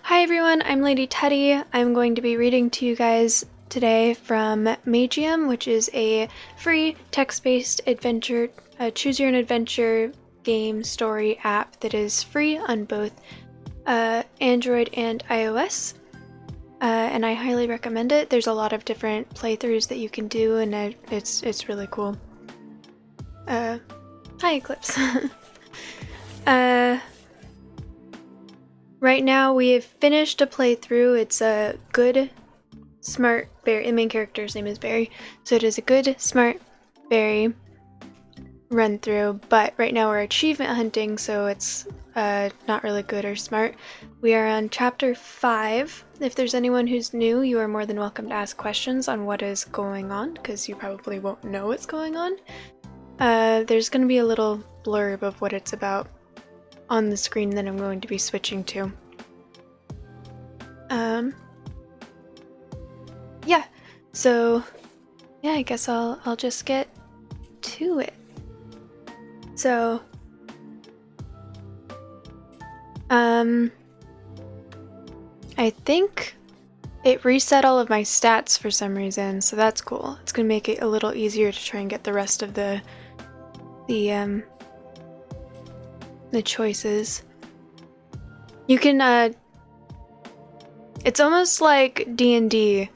Hi everyone, I'm Lady Teddy. I'm going to be reading to you guys today from Magium, which is a free text-based adventure, choose-your-own-adventure game story app that is free on both Android and iOS. And I highly recommend it. There's a lot of different playthroughs that you can do, and it's really cool. Hi Eclipse. Right now we have finished a playthrough. It's a good, smart berry. The main character's name is Barry, so it is a good, smart berry run through. But right now we're achievement hunting, so it's not really good or smart. We are on chapter 5. If there's anyone who's new, you are more than welcome to ask questions on what is going on, because you probably won't know what's going on. There's going to be a little blurb of what it's about on the screen that I'm going to be switching to. Yeah, so yeah, I guess I'll just get to it. So, I think it reset all of my stats for some reason, so that's cool. It's gonna make it a little easier to try and get the rest of the choices. You can, it's almost like D&D,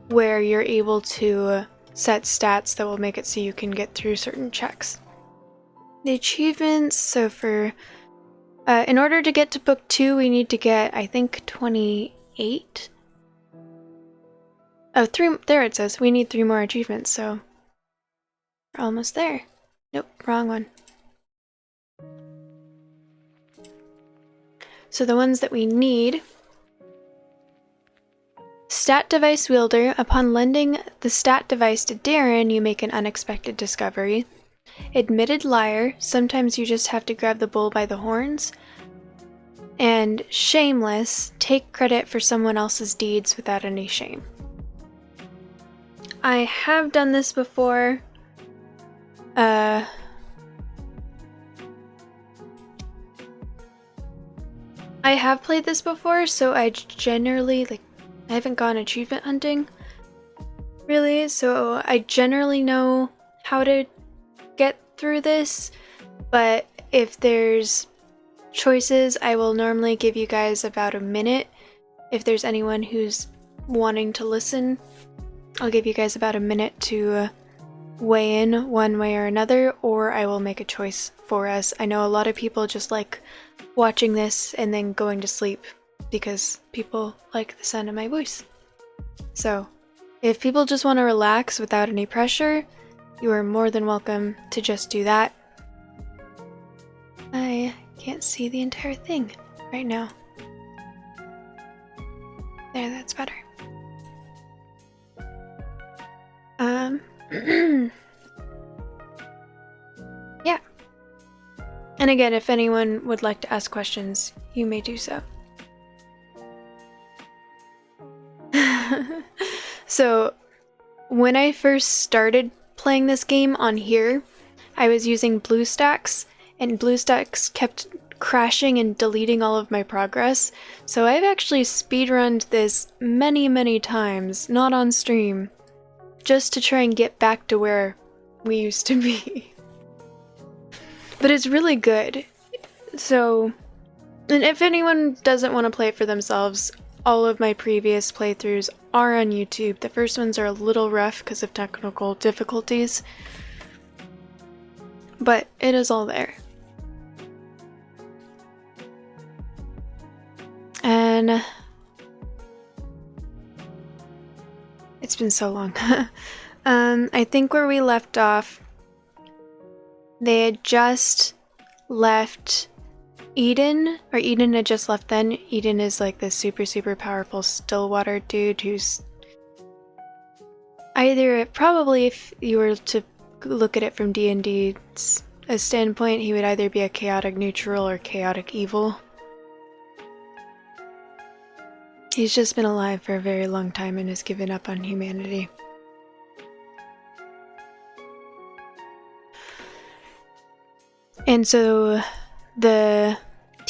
where you're able to set stats that will make it so you can get through certain checks. The achievements, so for, in order to get to book 2, we need to get, I think, 28? Oh, 3, there it says, we need 3 more achievements, so we're almost there. Nope, wrong one. So the ones that we need: Stat device wielder. Upon lending the stat device to Darren, you make an unexpected discovery. Admitted liar. Sometimes you just have to grab the bull by the horns. And shameless. Take credit for someone else's deeds without any shame. I have done this before. I have played this before, so I generally, I haven't gone achievement hunting, really, so I generally know how to get through this, but if there's choices, I will normally give you guys about a minute. If there's anyone who's wanting to listen, I'll give you guys about a minute to weigh in one way or another, or I will make a choice for us. I know a lot of people just like watching this and then going to sleep because people like the sound of my voice. So if people just want to relax without any pressure, you are more than welcome to just do that. I can't see the entire thing right now. There, that's better. Yeah. And again, if anyone would like to ask questions, you may do so. So, when I first started playing this game on here, I was using BlueStacks, and BlueStacks kept crashing and deleting all of my progress, so I've actually speedrunned this many, many times, not on stream, just to try and get back to where we used to be. But it's really good. So, and if anyone doesn't want to play it for themselves, all of my previous playthroughs are on YouTube. The first ones are a little rough because of technical difficulties, but it is all there. And it's been so long. I think where we left off, they had just left Eden, or Eden had just left then. Eden is like this super, super powerful Stillwater dude who's either, probably if you were to look at it from D&D's standpoint, he would either be a chaotic neutral or chaotic evil. He's just been alive for a very long time and has given up on humanity. And so the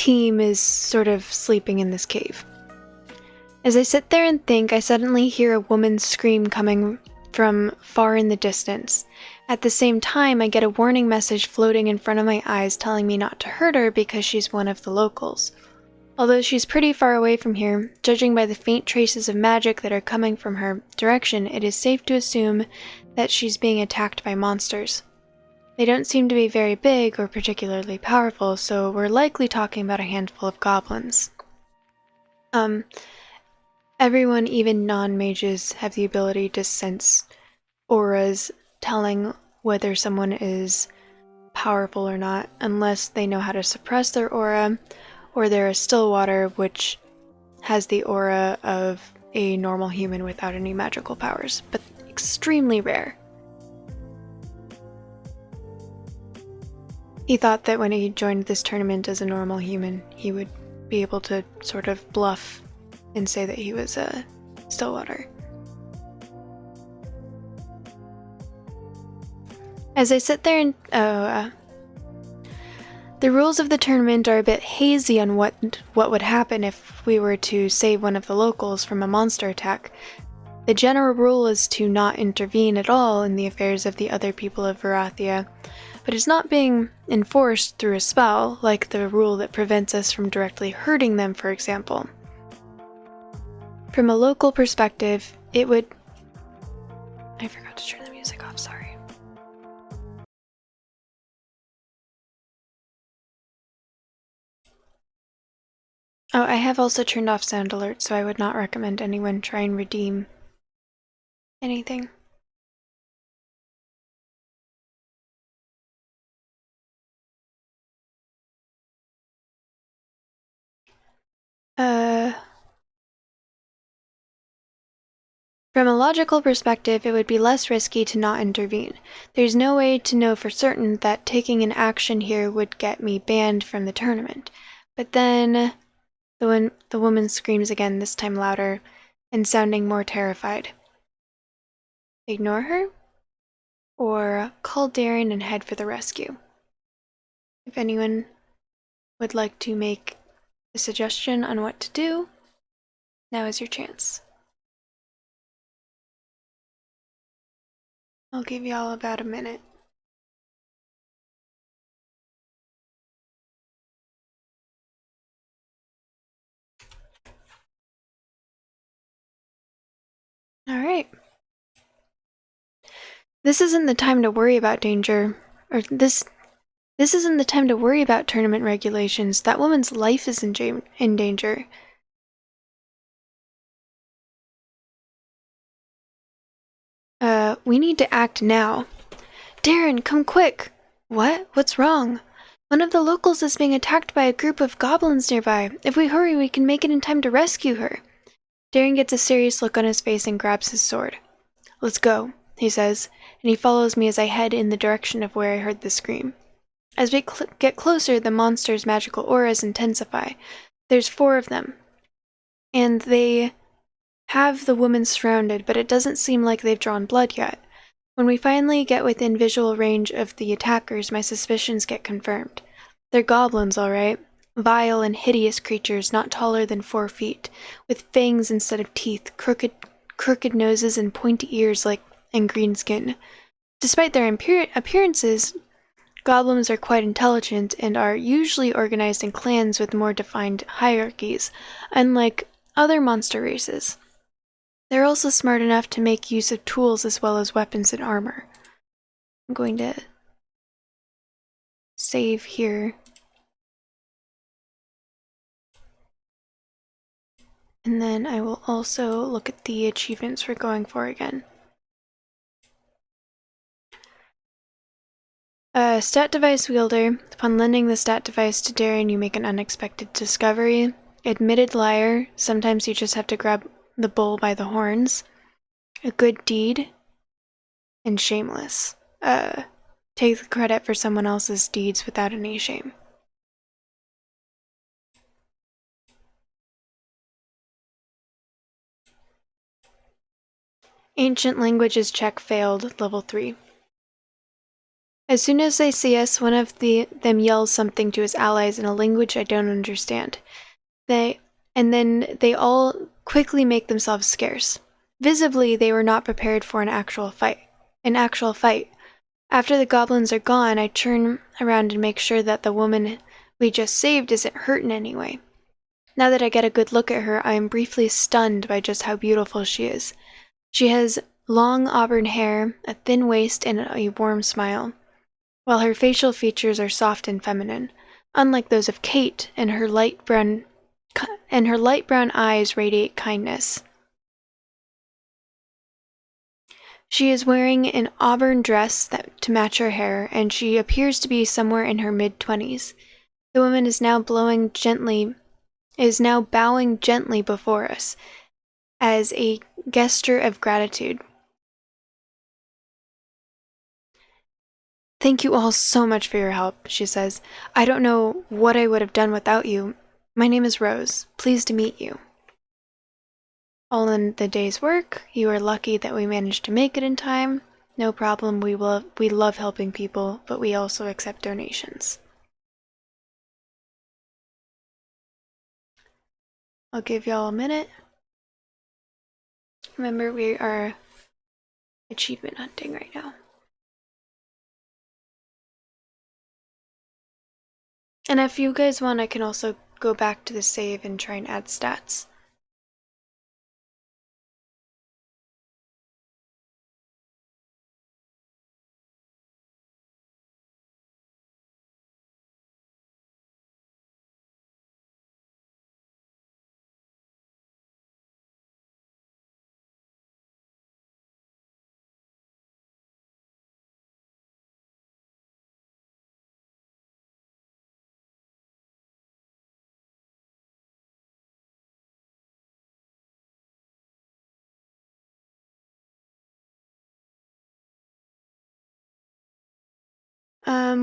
team is sort of sleeping in this cave. As I sit there and think, I suddenly hear a woman's scream coming from far in the distance. At the same time, I get a warning message floating in front of my eyes telling me not to hurt her because she's one of the locals. Although she's pretty far away from here, judging by the faint traces of magic that are coming from her direction, it is safe to assume that she's being attacked by monsters. They don't seem to be very big or particularly powerful, so we're likely talking about a handful of goblins. Everyone, even non-mages, have the ability to sense auras telling whether someone is powerful or not, unless they know how to suppress their aura, or they're a Stillwater, which has the aura of a normal human without any magical powers, but extremely rare. He thought that when he joined this tournament as a normal human, he would be able to sort of bluff and say that he was a Stillwater. As I sit there and the rules of the tournament are a bit hazy on what would happen if we were to save one of the locals from a monster attack. The general rule is to not intervene at all in the affairs of the other people of Varathia, but it's not being enforced through a spell, like the rule that prevents us from directly hurting them, for example. From a local perspective, it would... I forgot to turn the music off, sorry. Oh, I have also turned off sound alerts, so I would not recommend anyone try and redeem anything. From a logical perspective, it would be less risky to not intervene. There's no way to know for certain that taking an action here would get me banned from the tournament. But then the woman screams again, this time louder and sounding more terrified. Ignore her? Or call Darren and head for the rescue? If anyone would like to make a suggestion on what to do, now is your chance. I'll give y'all about a minute. Alright. This isn't the time to worry about danger, or this isn't the time to worry about tournament regulations. That woman's life is in danger. We need to act now. Darren, come quick! What? What's wrong? One of the locals is being attacked by a group of goblins nearby. If we hurry, we can make it in time to rescue her. Darren gets a serious look on his face and grabs his sword. Let's go, he says, and he follows me as I head in the direction of where I heard the scream. As we get closer, the monster's magical auras intensify. There's 4 of them, and they have the woman surrounded, but it doesn't seem like they've drawn blood yet. When we finally get within visual range of the attackers, my suspicions get confirmed. They're goblins, all right. Vile and hideous creatures not taller than 4 feet, with fangs instead of teeth, crooked noses, and pointy ears and green skin. Despite their appearances, goblins are quite intelligent and are usually organized in clans with more defined hierarchies, unlike other monster races. They're also smart enough to make use of tools as well as weapons and armor. I'm going to save here. And then I will also look at the achievements we're going for again. Stat device wielder. Upon lending the stat device to Darren, you make an unexpected discovery. Admitted liar. Sometimes you just have to grab the bull by the horns. A good deed. And shameless. Take the credit for someone else's deeds without any shame. Ancient languages check failed, level 3. As soon as they see us, one of them yells something to his allies in a language I don't understand. And then they all quickly make themselves scarce. Visibly, they were not prepared for an actual fight. After the goblins are gone, I turn around and make sure that the woman we just saved isn't hurt in any way. Now that I get a good look at her, I am briefly stunned by just how beautiful she is. She has long auburn hair, a thin waist, and a warm smile, while her facial features are soft and feminine, unlike those of Kate, and her light brown eyes radiate kindness. She is wearing an auburn dress to match her hair, and she appears to be somewhere in her mid-20s. The woman is now bowing gently before us, as a gesture of gratitude. "Thank you all so much for your help," she says. "I don't know what I would have done without you. My name is Rose. Pleased to meet you." "All in the day's work. You are lucky that we managed to make it in time. No problem, we love helping people, but we also accept donations." I'll give y'all a minute. Remember, we are achievement hunting right now. And if you guys want, I can also go back to the save and try and add stats.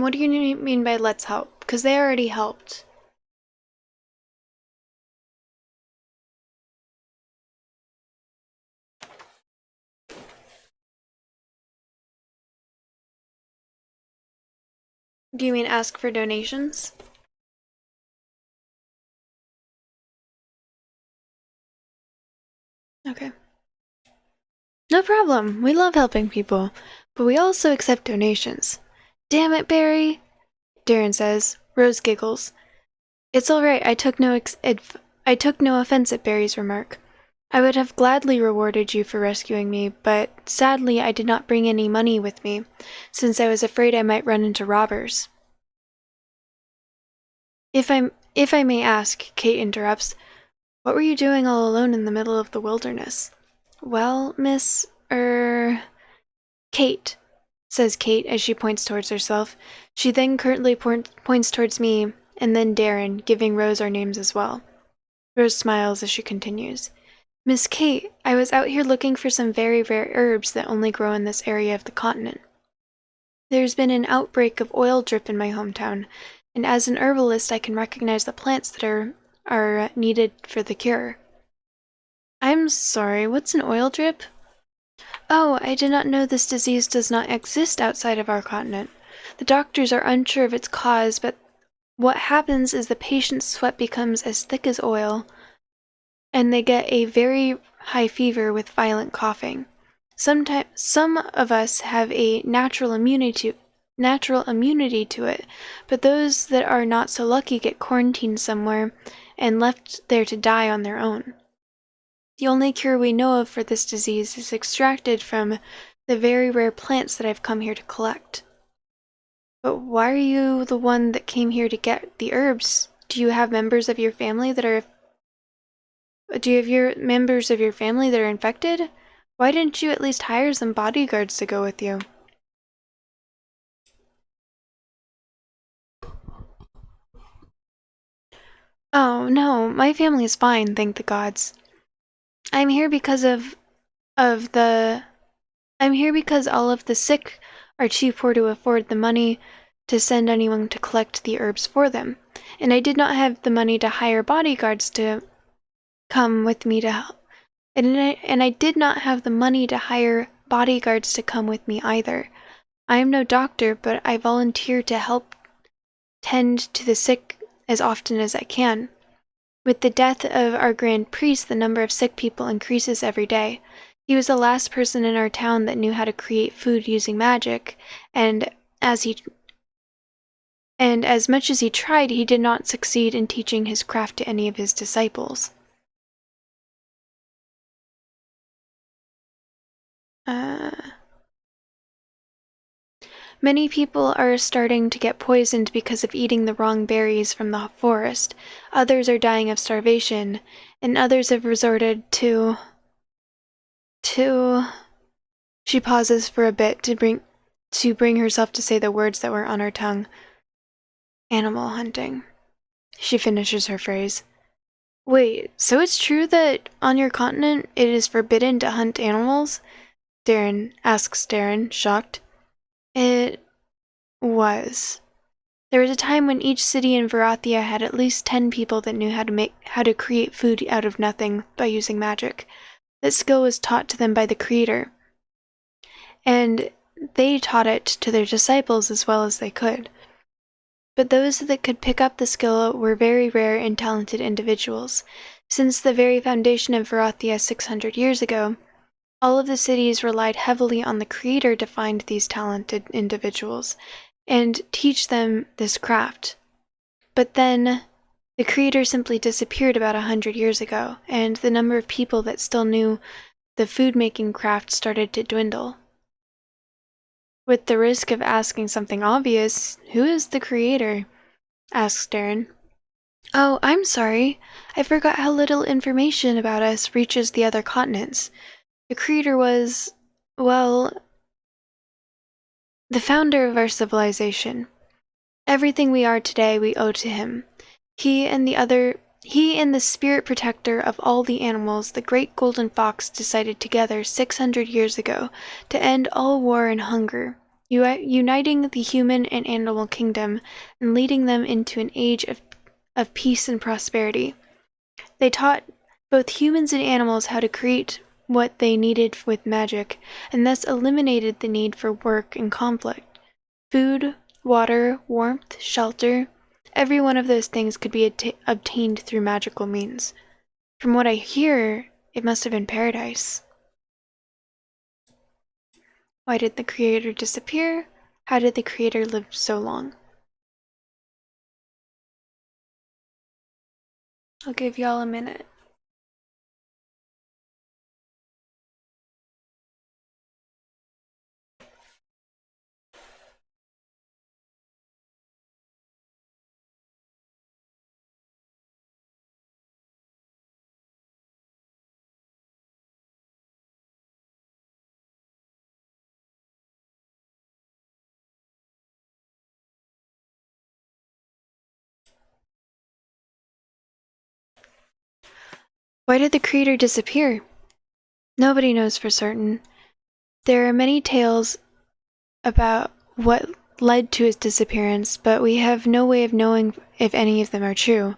What do you mean by let's help? Because they already helped. Do you mean ask for donations? Okay. No problem. We love helping people, but we also accept donations. Damn it, Barry, Darren says. Rose giggles. It's all right. I took no offense at Barry's remark. I would have gladly rewarded you for rescuing me, but sadly I did not bring any money with me, since I was afraid I might run into robbers. If I may ask, Kate interrupts, what were you doing all alone in the middle of the wilderness? Well, Kate, says Kate as she points towards herself. She then curtly points towards me, and then Darren, giving Rose our names as well. Rose smiles as she continues. Miss Kate, I was out here looking for some very rare herbs that only grow in this area of the continent. There's been an outbreak of oil drip in my hometown, and as an herbalist I can recognize the plants that are needed for the cure. I'm sorry, what's an oil drip? Oh, I did not know this disease does not exist outside of our continent. The doctors are unsure of its cause, but what happens is the patient's sweat becomes as thick as oil, and they get a very high fever with violent coughing. Sometimes some of us have a natural immunity to it, but those that are not so lucky get quarantined somewhere and left there to die on their own. The only cure we know of for this disease is extracted from the very rare plants that I've come here to collect. But why are you the one that came here to get the herbs? Do you have members of your family that are infected? Why didn't you at least hire some bodyguards to go with you? Oh, no, my family is fine, thank the gods. I'm here because I'm here because all of the sick are too poor to afford the money to send anyone to collect the herbs for them, and I did not have the money to hire bodyguards to come with me to help. And I did not have the money to hire bodyguards to come with me either. I am no doctor, but I volunteer to help tend to the sick as often as I can. With the death of our grand priest, the number of sick people increases every day. He was the last person in our town that knew how to create food using magic, and as he and as much as he tried, he did not succeed in teaching his craft to any of his disciples. Many people are starting to get poisoned because of eating the wrong berries from the forest. Others are dying of starvation, and others have resorted to she pauses for a bit to bring herself to say the words that were on her tongue. Animal hunting. She finishes her phrase. Wait, so it's true that on your continent it is forbidden to hunt animals? Darren, shocked. It was. There was a time when each city in Varathia had at least 10 people that knew how to create food out of nothing by using magic. That skill was taught to them by the Creator, and they taught it to their disciples as well as they could. But those that could pick up the skill were very rare and talented individuals. Since the very foundation of Varathia 600 years ago, all of the cities relied heavily on the Creator to find these talented individuals and teach them this craft. But then, the Creator simply disappeared about 100 years ago, and the number of people that still knew the food-making craft started to dwindle. With the risk of asking something obvious, who is the Creator? Asks Darren. Oh, I'm sorry. I forgot how little information about us reaches the other continents. The Creator was, well, the founder of our civilization. Everything we are today we owe to him. He and the spirit protector of all the animals, the great golden fox, decided together 600 years ago to end all war and hunger, uniting the human and animal kingdom and leading them into an age of peace and prosperity. They taught both humans and animals how to create what they needed with magic, and thus eliminated the need for work and conflict. Food, water, warmth, shelter, every one of those things could be obtained through magical means. From what I hear, it must have been paradise. Why did the Creator disappear? How did the Creator live so long? I'll give y'all a minute. Why did the Creator disappear? Nobody knows for certain. There are many tales about what led to his disappearance, but we have no way of knowing if any of them are true.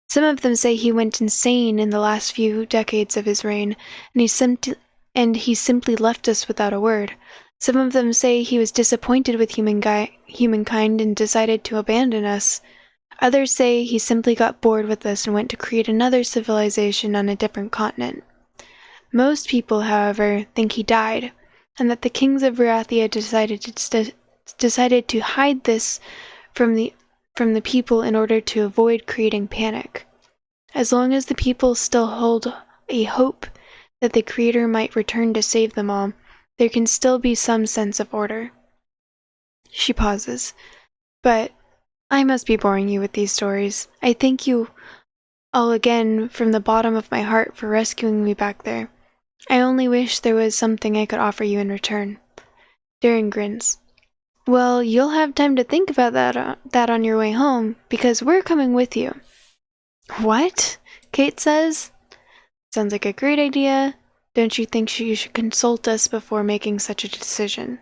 Some of them say he went insane in the last few decades of his reign, and he simply left us without a word. Some of them say he was disappointed with humankind and decided to abandon us. Others say he simply got bored with us and went to create another civilization on a different continent. Most people, however, think he died, and that the kings of Varathia decided to hide this from the people in order to avoid creating panic. As long as the people still hold a hope that the Creator might return to save them all, there can still be some sense of order. She pauses. But I must be boring you with these stories. I thank you all again from the bottom of my heart for rescuing me back there. I only wish there was something I could offer you in return. Darren grins. Well, you'll have time to think about that on your way home, because we're coming with you. What? Kate says. Sounds like a great idea. Don't you think you should consult us before making such a decision?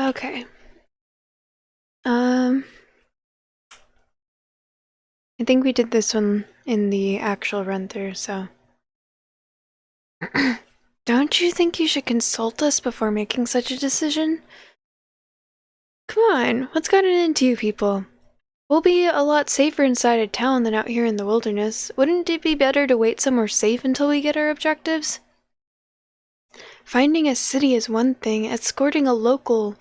Okay. I think we did this one in the actual run-through, so... Don't you think you should consult us before making such a decision? Come on, what's gotten into you people? We'll be a lot safer inside a town than out here in the wilderness. Wouldn't it be better to wait somewhere safe until we get our objectives? Finding a city is one thing, escorting a local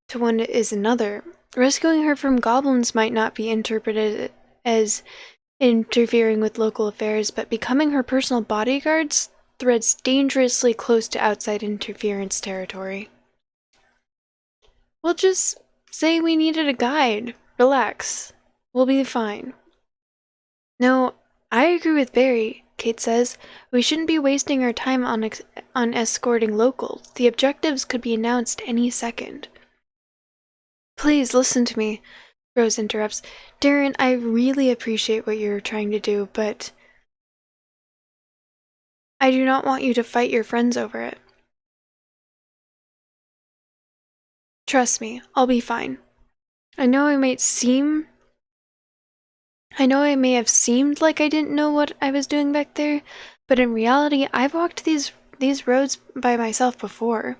to one is another. Rescuing her from goblins might not be interpreted as interfering with local affairs, but becoming her personal bodyguards threads dangerously close to outside interference territory. We'll just say we needed a guide. Relax. We'll be fine. No, I agree with Barry, Kate says. We shouldn't be wasting our time on escorting locals. The objectives could be announced any second. Please listen to me, Rose interrupts. Darren, I really appreciate what you're trying to do, but I do not want you to fight your friends over it. Trust me, I'll be fine. I know I may have seemed like I didn't know what I was doing back there, but in reality, I've walked these roads by myself before.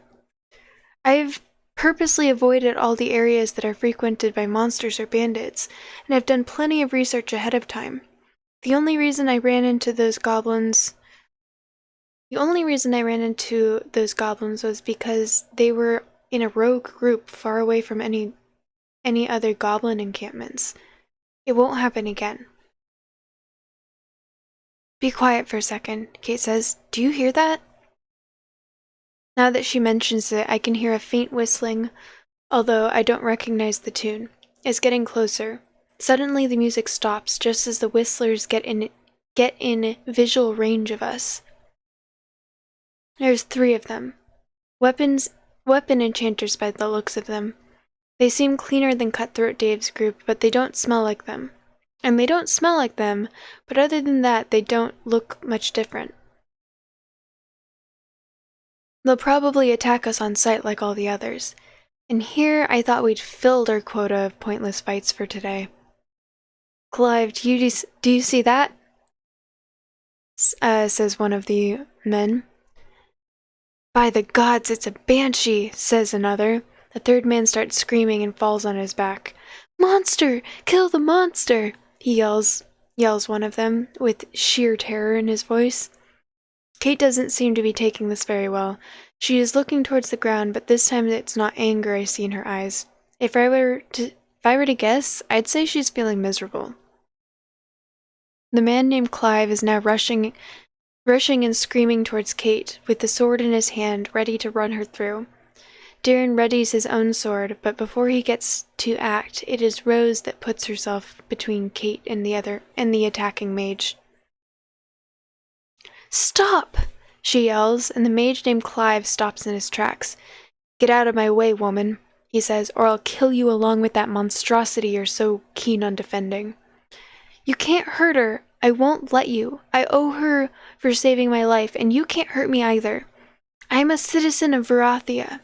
I've purposely avoided all the areas that are frequented by monsters or bandits, and I've done plenty of research ahead of time. The only reason I ran into those goblins was because they were in a rogue group far away from any other goblin encampments. It won't happen again. Be quiet for a second, Kate says. Do you hear that? Now that she mentions it, I can hear a faint whistling, although I don't recognize the tune. It's getting closer. Suddenly the music stops just as the whistlers get in visual range of us. There's 3 of them. Weapon enchanters by the looks of them. They seem cleaner than Cutthroat Dave's group, but they don't smell like them. And they don't smell like them, but other than that, they don't look much different. They'll probably attack us on sight like all the others. And here I thought we'd filled our quota of pointless fights for today. Clive, do you see that? Says one of the men. By the gods, it's a banshee, says another. The third man starts screaming and falls on his back. Monster! Kill the monster! He yells one of them, with sheer terror in his voice. Kate doesn't seem to be taking this very well. She is looking towards the ground, but this time it's not anger I see in her eyes. If I were to guess, I'd say she's feeling miserable. The man named Clive is now rushing and screaming towards Kate, with the sword in his hand, ready to run her through. Darren readies his own sword, but before he gets to act, it is Rose that puts herself between Kate and the attacking mage. Stop! She yells, and the mage named Clive stops in his tracks. Get out of my way, woman, he says, or I'll kill you along with that monstrosity you're so keen on defending. You can't hurt her. I won't let you. I owe her for saving my life, and you can't hurt me either. I'm a citizen of Varathia.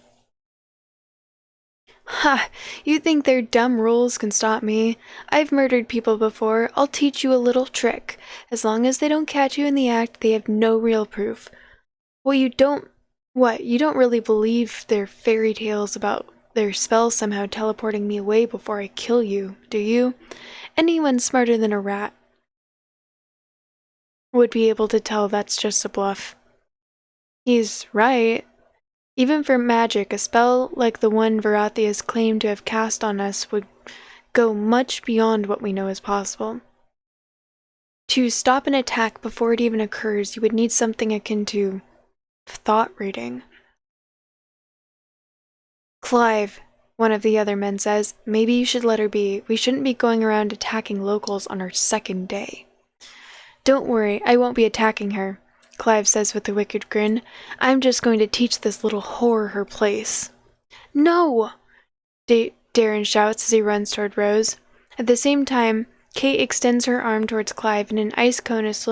Ha! You think their dumb rules can stop me? I've murdered people before. I'll teach you a little trick. As long as they don't catch you in the act, they have no real proof. You don't really believe their fairy tales about their spells somehow teleporting me away before I kill you, do you? Anyone smarter than a rat would be able to tell that's just a bluff. He's right. Even for magic, a spell like the one Varathia's claimed to have cast on us would go much beyond what we know is possible. To stop an attack before it even occurs, you would need something akin to thought reading. Clive, one of the other men says, maybe you should let her be. We shouldn't be going around attacking locals on our 2nd day. Don't worry, I won't be attacking her, Clive says with a wicked grin. I'm just going to teach this little whore her place. No! Darren shouts as he runs toward Rose. At the same time, Kate extends her arm towards Clive and an ice cone is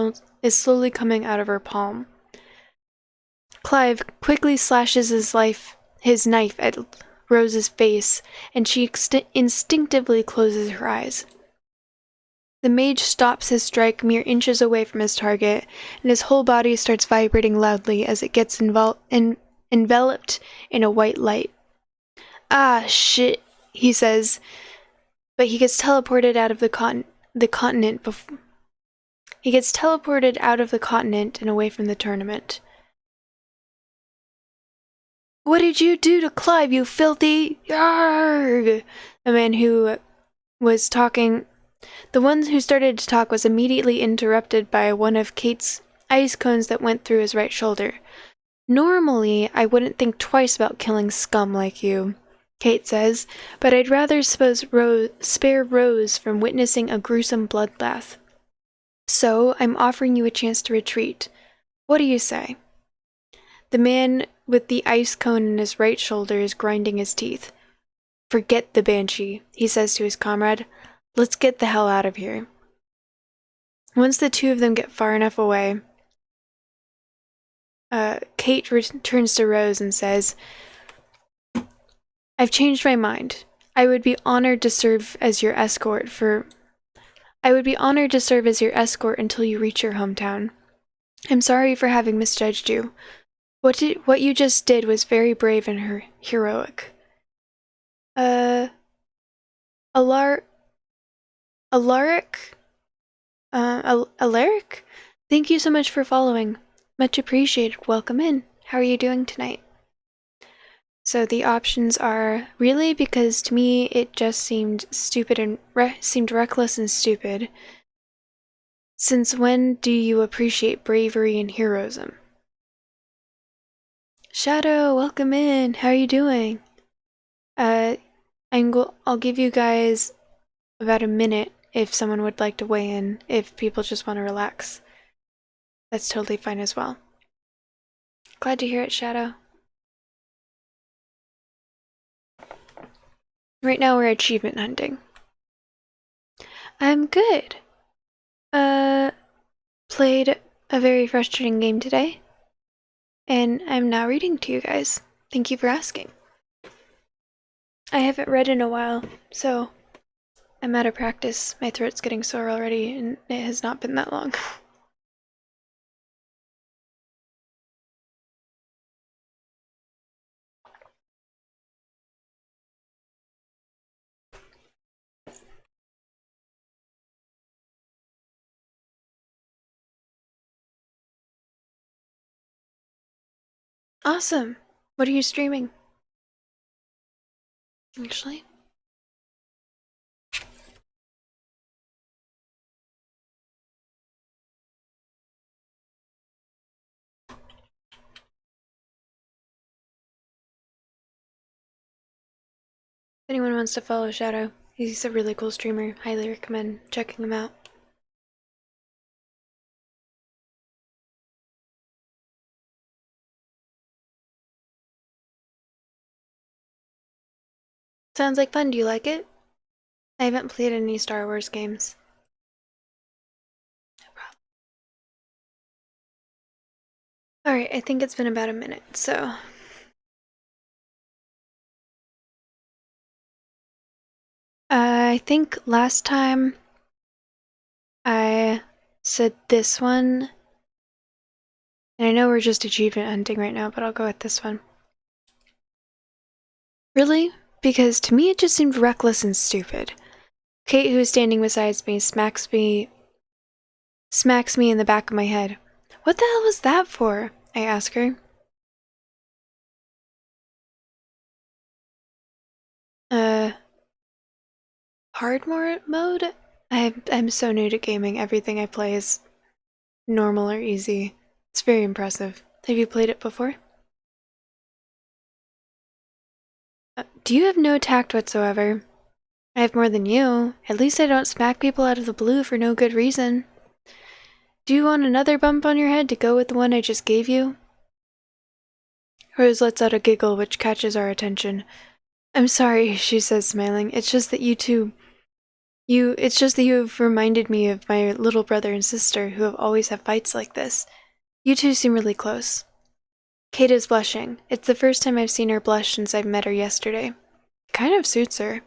slowly coming out of her palm. Clive quickly slashes his knife at Rose's face, and she instinctively closes her eyes. The mage stops his strike mere inches away from his target, and his whole body starts vibrating loudly as it gets enveloped in a white light. "Ah, shit," he says, but he gets teleported out of the continent before. He gets teleported out of the continent and away from the tournament. "What did you do to Clive, you filthy yarg?" The man who was talking. The one who started to talk was immediately interrupted by one of Kate's ice cones that went through his right shoulder. "Normally, I wouldn't think twice about killing scum like you," Kate says, "but I'd rather spare Rose from witnessing a gruesome bloodbath. So, I'm offering you a chance to retreat. What do you say?" The man with the ice cone in his right shoulder is grinding his teeth. "Forget the Banshee," he says to his comrade. "Let's get the hell out of here." Once the two of them get far enough away, Kate turns to Rose and says, "I've changed my mind. I would be honored to serve as your escort until you reach your hometown. I'm sorry for having misjudged you. What you just did was very brave and heroic." Alaric? Thank you so much for following. Much appreciated. Welcome in. How are you doing tonight? So the options are, really, because to me it just seemed stupid and seemed reckless and stupid. Since when do you appreciate bravery and heroism? Shadow, welcome in. How are you doing? I'll give you guys about a minute if someone would like to weigh in, if people just want to relax. That's totally fine as well. Glad to hear it, Shadow. Right now we're achievement hunting. I'm good. Played a very frustrating game today, and I'm now reading to you guys. Thank you for asking. I haven't read in a while, so I'm out of practice. My throat's getting sore already, and it has not been that long. Awesome. What are you streaming? Actually? If anyone wants to follow Shadow, he's a really cool streamer. Highly recommend checking him out. Sounds like fun. Do you like it? I haven't played any Star Wars games. No problem. Alright, I think it's been about a minute, so... I think last time I said this one, and I know we're just achievement hunting right now, but I'll go with this one. Really? Because to me it just seemed reckless and stupid. Kate, who is standing beside me, smacks me in the back of my head. "What the hell was that for?" I ask her. Hard mode? I'm so new to gaming. Everything I play is normal or easy. It's very impressive. Have you played it before? Do you have no tact whatsoever? I have more than you. At least I don't smack people out of the blue for no good reason. Do you want another bump on your head to go with the one I just gave you? Rose lets out a giggle which catches our attention. "I'm sorry," she says, smiling. It's just that you have reminded me of my little brother and sister who have always had fights like this. You two seem really close." Kate is blushing. It's the first time I've seen her blush since I met her yesterday. kind of suits her.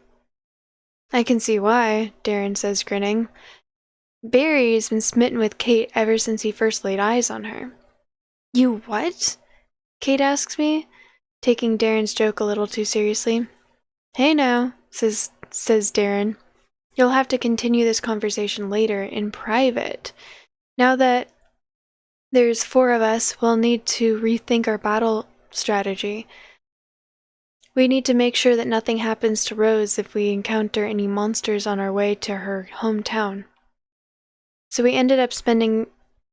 I can see why, Darren says, grinning. Barry's been smitten with Kate ever since he first laid eyes on her. You what? Kate asks me, taking Darren's joke a little too seriously. Hey now, says Darren. You'll have to continue this conversation later, in private. Now that there's 4 of us, we'll need to rethink our battle strategy. We need to make sure that nothing happens to Rose if we encounter any monsters on our way to her hometown. So we ended up spending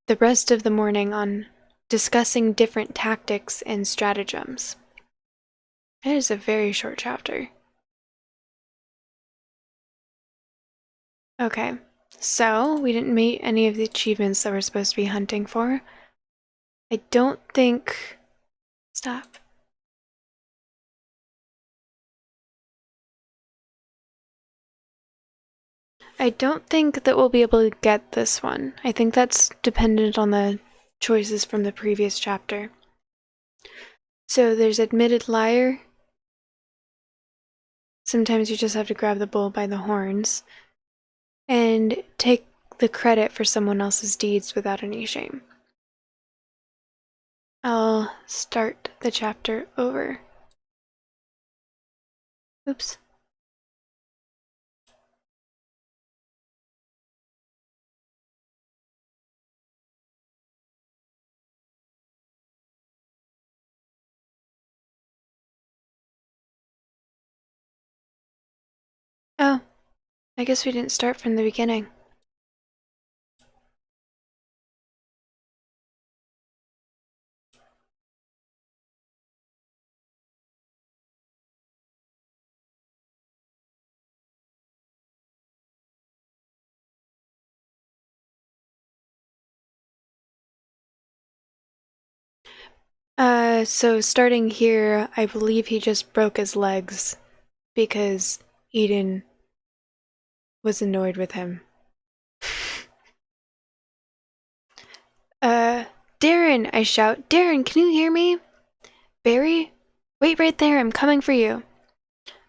the rest of the morning on discussing different tactics and stratagems. It is a very short chapter. Okay, so we didn't meet any of the achievements that we're supposed to be hunting for. I don't think... Stop. I don't think that we'll be able to get this one. I think that's dependent on the choices from the previous chapter. So there's admitted liar. Sometimes you just have to grab the bull by the horns and take the credit for someone else's deeds without any shame. I'll start the chapter over. Oops. Oh, I guess we didn't start from the beginning. So starting here, I believe he just broke his legs because Eden was annoyed with him. Darren, I shout. Darren, can you hear me? Barry? Wait right there, I'm coming for you.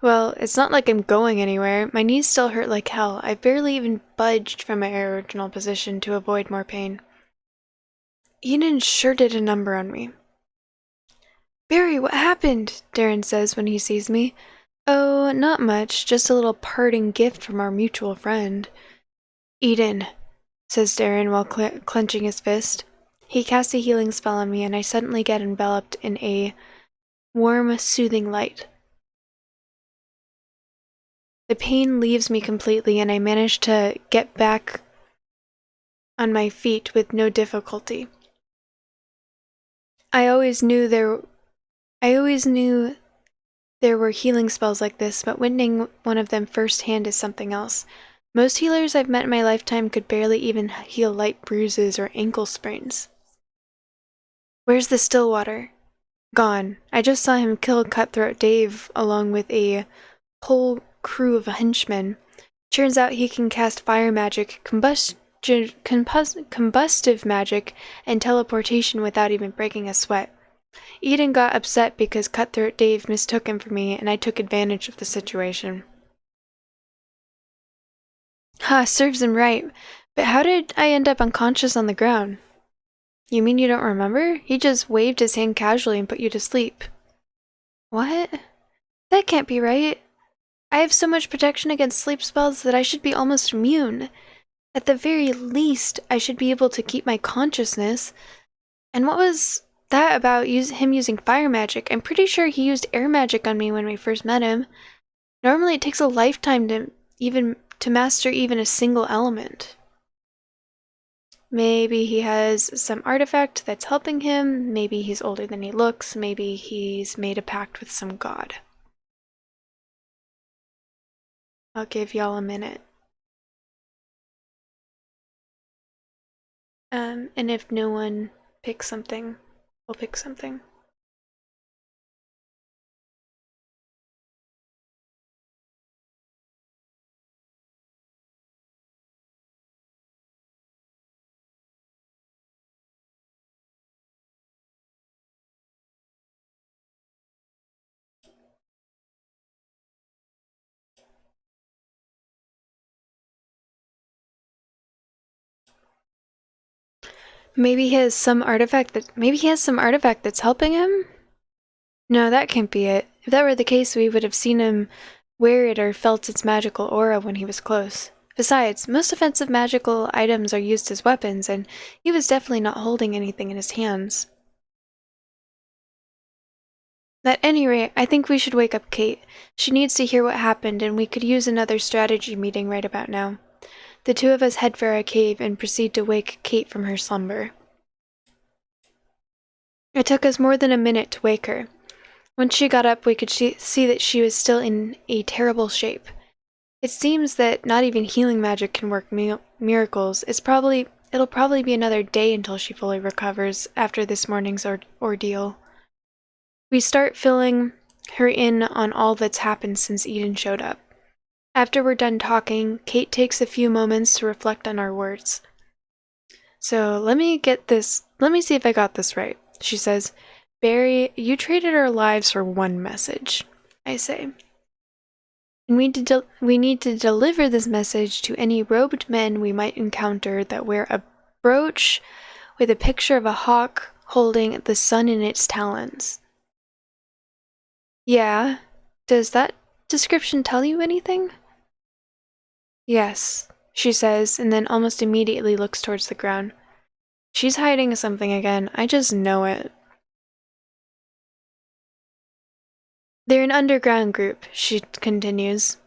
Well, it's not like I'm going anywhere. My knees still hurt like hell. I barely even budged from my original position to avoid more pain. Eden sure did a number on me. Barry, what happened? Darren says when he sees me. Oh, not much, just a little parting gift from our mutual friend. Eden, says Darren while clenching his fist. He casts a healing spell on me, and I suddenly get enveloped in a warm, soothing light. The pain leaves me completely, and I manage to get back on my feet with no difficulty. I always knew there were healing spells like this, but witnessing one of them firsthand is something else. Most healers I've met in my lifetime could barely even heal light bruises or ankle sprains. Where's the Stillwater? Gone. I just saw him kill Cutthroat Dave along with a whole crew of henchmen. Turns out he can cast fire magic, combustive magic, and teleportation without even breaking a sweat. Eden got upset because Cutthroat Dave mistook him for me, and I took advantage of the situation. Ha, serves him right. But how did I end up unconscious on the ground? You mean you don't remember? He just waved his hand casually and put you to sleep. What? That can't be right. I have so much protection against sleep spells that I should be almost immune. At the very least, I should be able to keep my consciousness. And what was that about him using fire magic? I'm pretty sure he used air magic on me when we first met him. Normally it takes a lifetime to master even a single element. Maybe he has some artifact that's helping him, maybe he's older than he looks, maybe he's made a pact with some god. I'll give y'all a minute. And if no one picks something, we'll pick something. Maybe he has some artifact that's helping him? No, that can't be it. If that were the case, we would have seen him wear it or felt its magical aura when he was close. Besides, most offensive magical items are used as weapons, and he was definitely not holding anything in his hands. At any rate, I think we should wake up Kate. She needs to hear what happened, and we could use another strategy meeting right about now. The two of us head for our cave and proceed to wake Kate from her slumber. It took us more than a minute to wake her. Once she got up, we could see that she was still in a terrible shape. It seems that not even healing magic can work miracles. It'll probably be another day until she fully recovers after this morning's ordeal. We start filling her in on all that's happened since Eden showed up. After we're done talking, Kate takes a few moments to reflect on our words. So let me see if I got this right. She says, Barry, you traded our lives for one message, I say. And we need to deliver this message to any robed men we might encounter that wear a brooch with a picture of a hawk holding the sun in its talons. Yeah, does that description tell you anything? Yes, she says, and then almost immediately looks towards the ground. She's hiding something again, I just know it. They're an underground group, she continues.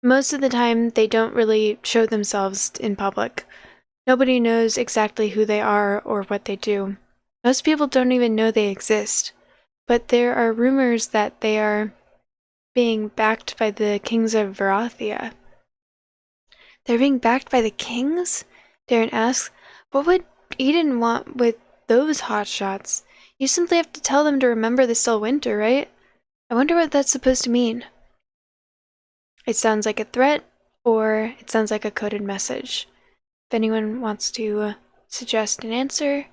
Most of the time, they don't really show themselves in public. Nobody knows exactly who they are or what they do. Most people don't even know they exist. But there are rumors that they are being backed by the kings of Varathia. They're being backed by the kings? Darren asks. What would Eden want with those hotshots? You simply have to tell them to remember the still winter, right? I wonder what that's supposed to mean. It sounds like a threat, or it sounds like a coded message. If anyone wants to suggest an answer,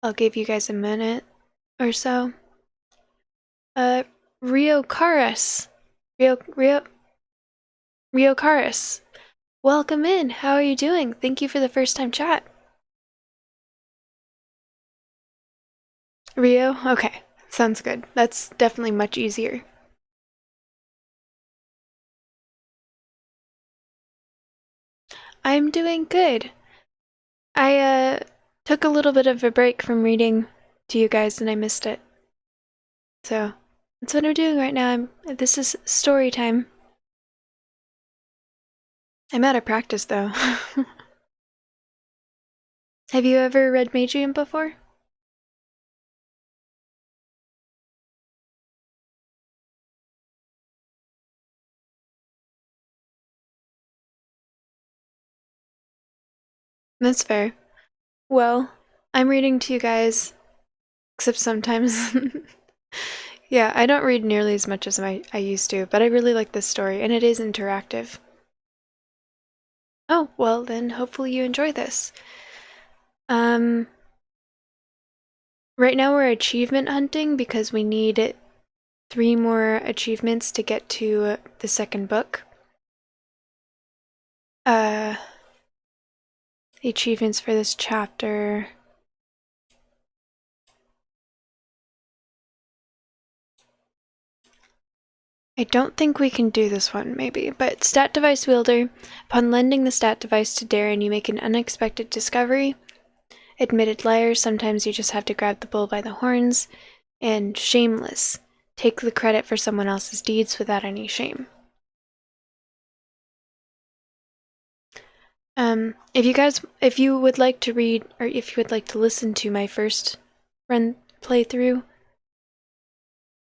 I'll give you guys a minute or so. Rio Caris. Rio Caris. Welcome in. How are you doing? Thank you for the first time chat. Rio? Okay. Sounds good. That's definitely much easier. I'm doing good. I took a little bit of a break from reading to you guys and I missed it. So, that's what I'm doing right now. This is story time. I'm out of practice though. Have you ever read Magium before? That's fair. Well, I'm reading to you guys, except sometimes. Yeah, I don't read nearly as much as I used to, but I really like this story, and it is interactive. Oh, well then hopefully you enjoy this. Right now we're achievement hunting because we need 3 more achievements to get to the second book. The achievements for this chapter. I don't think we can do this one, maybe, but Stat Device Wielder. Upon lending the stat device to Darren, you make an unexpected discovery. Admitted liar, sometimes you just have to grab the bull by the horns. And Shameless. Take the credit for someone else's deeds without any shame. If you would like to read, or if you would like to listen to my first run playthrough,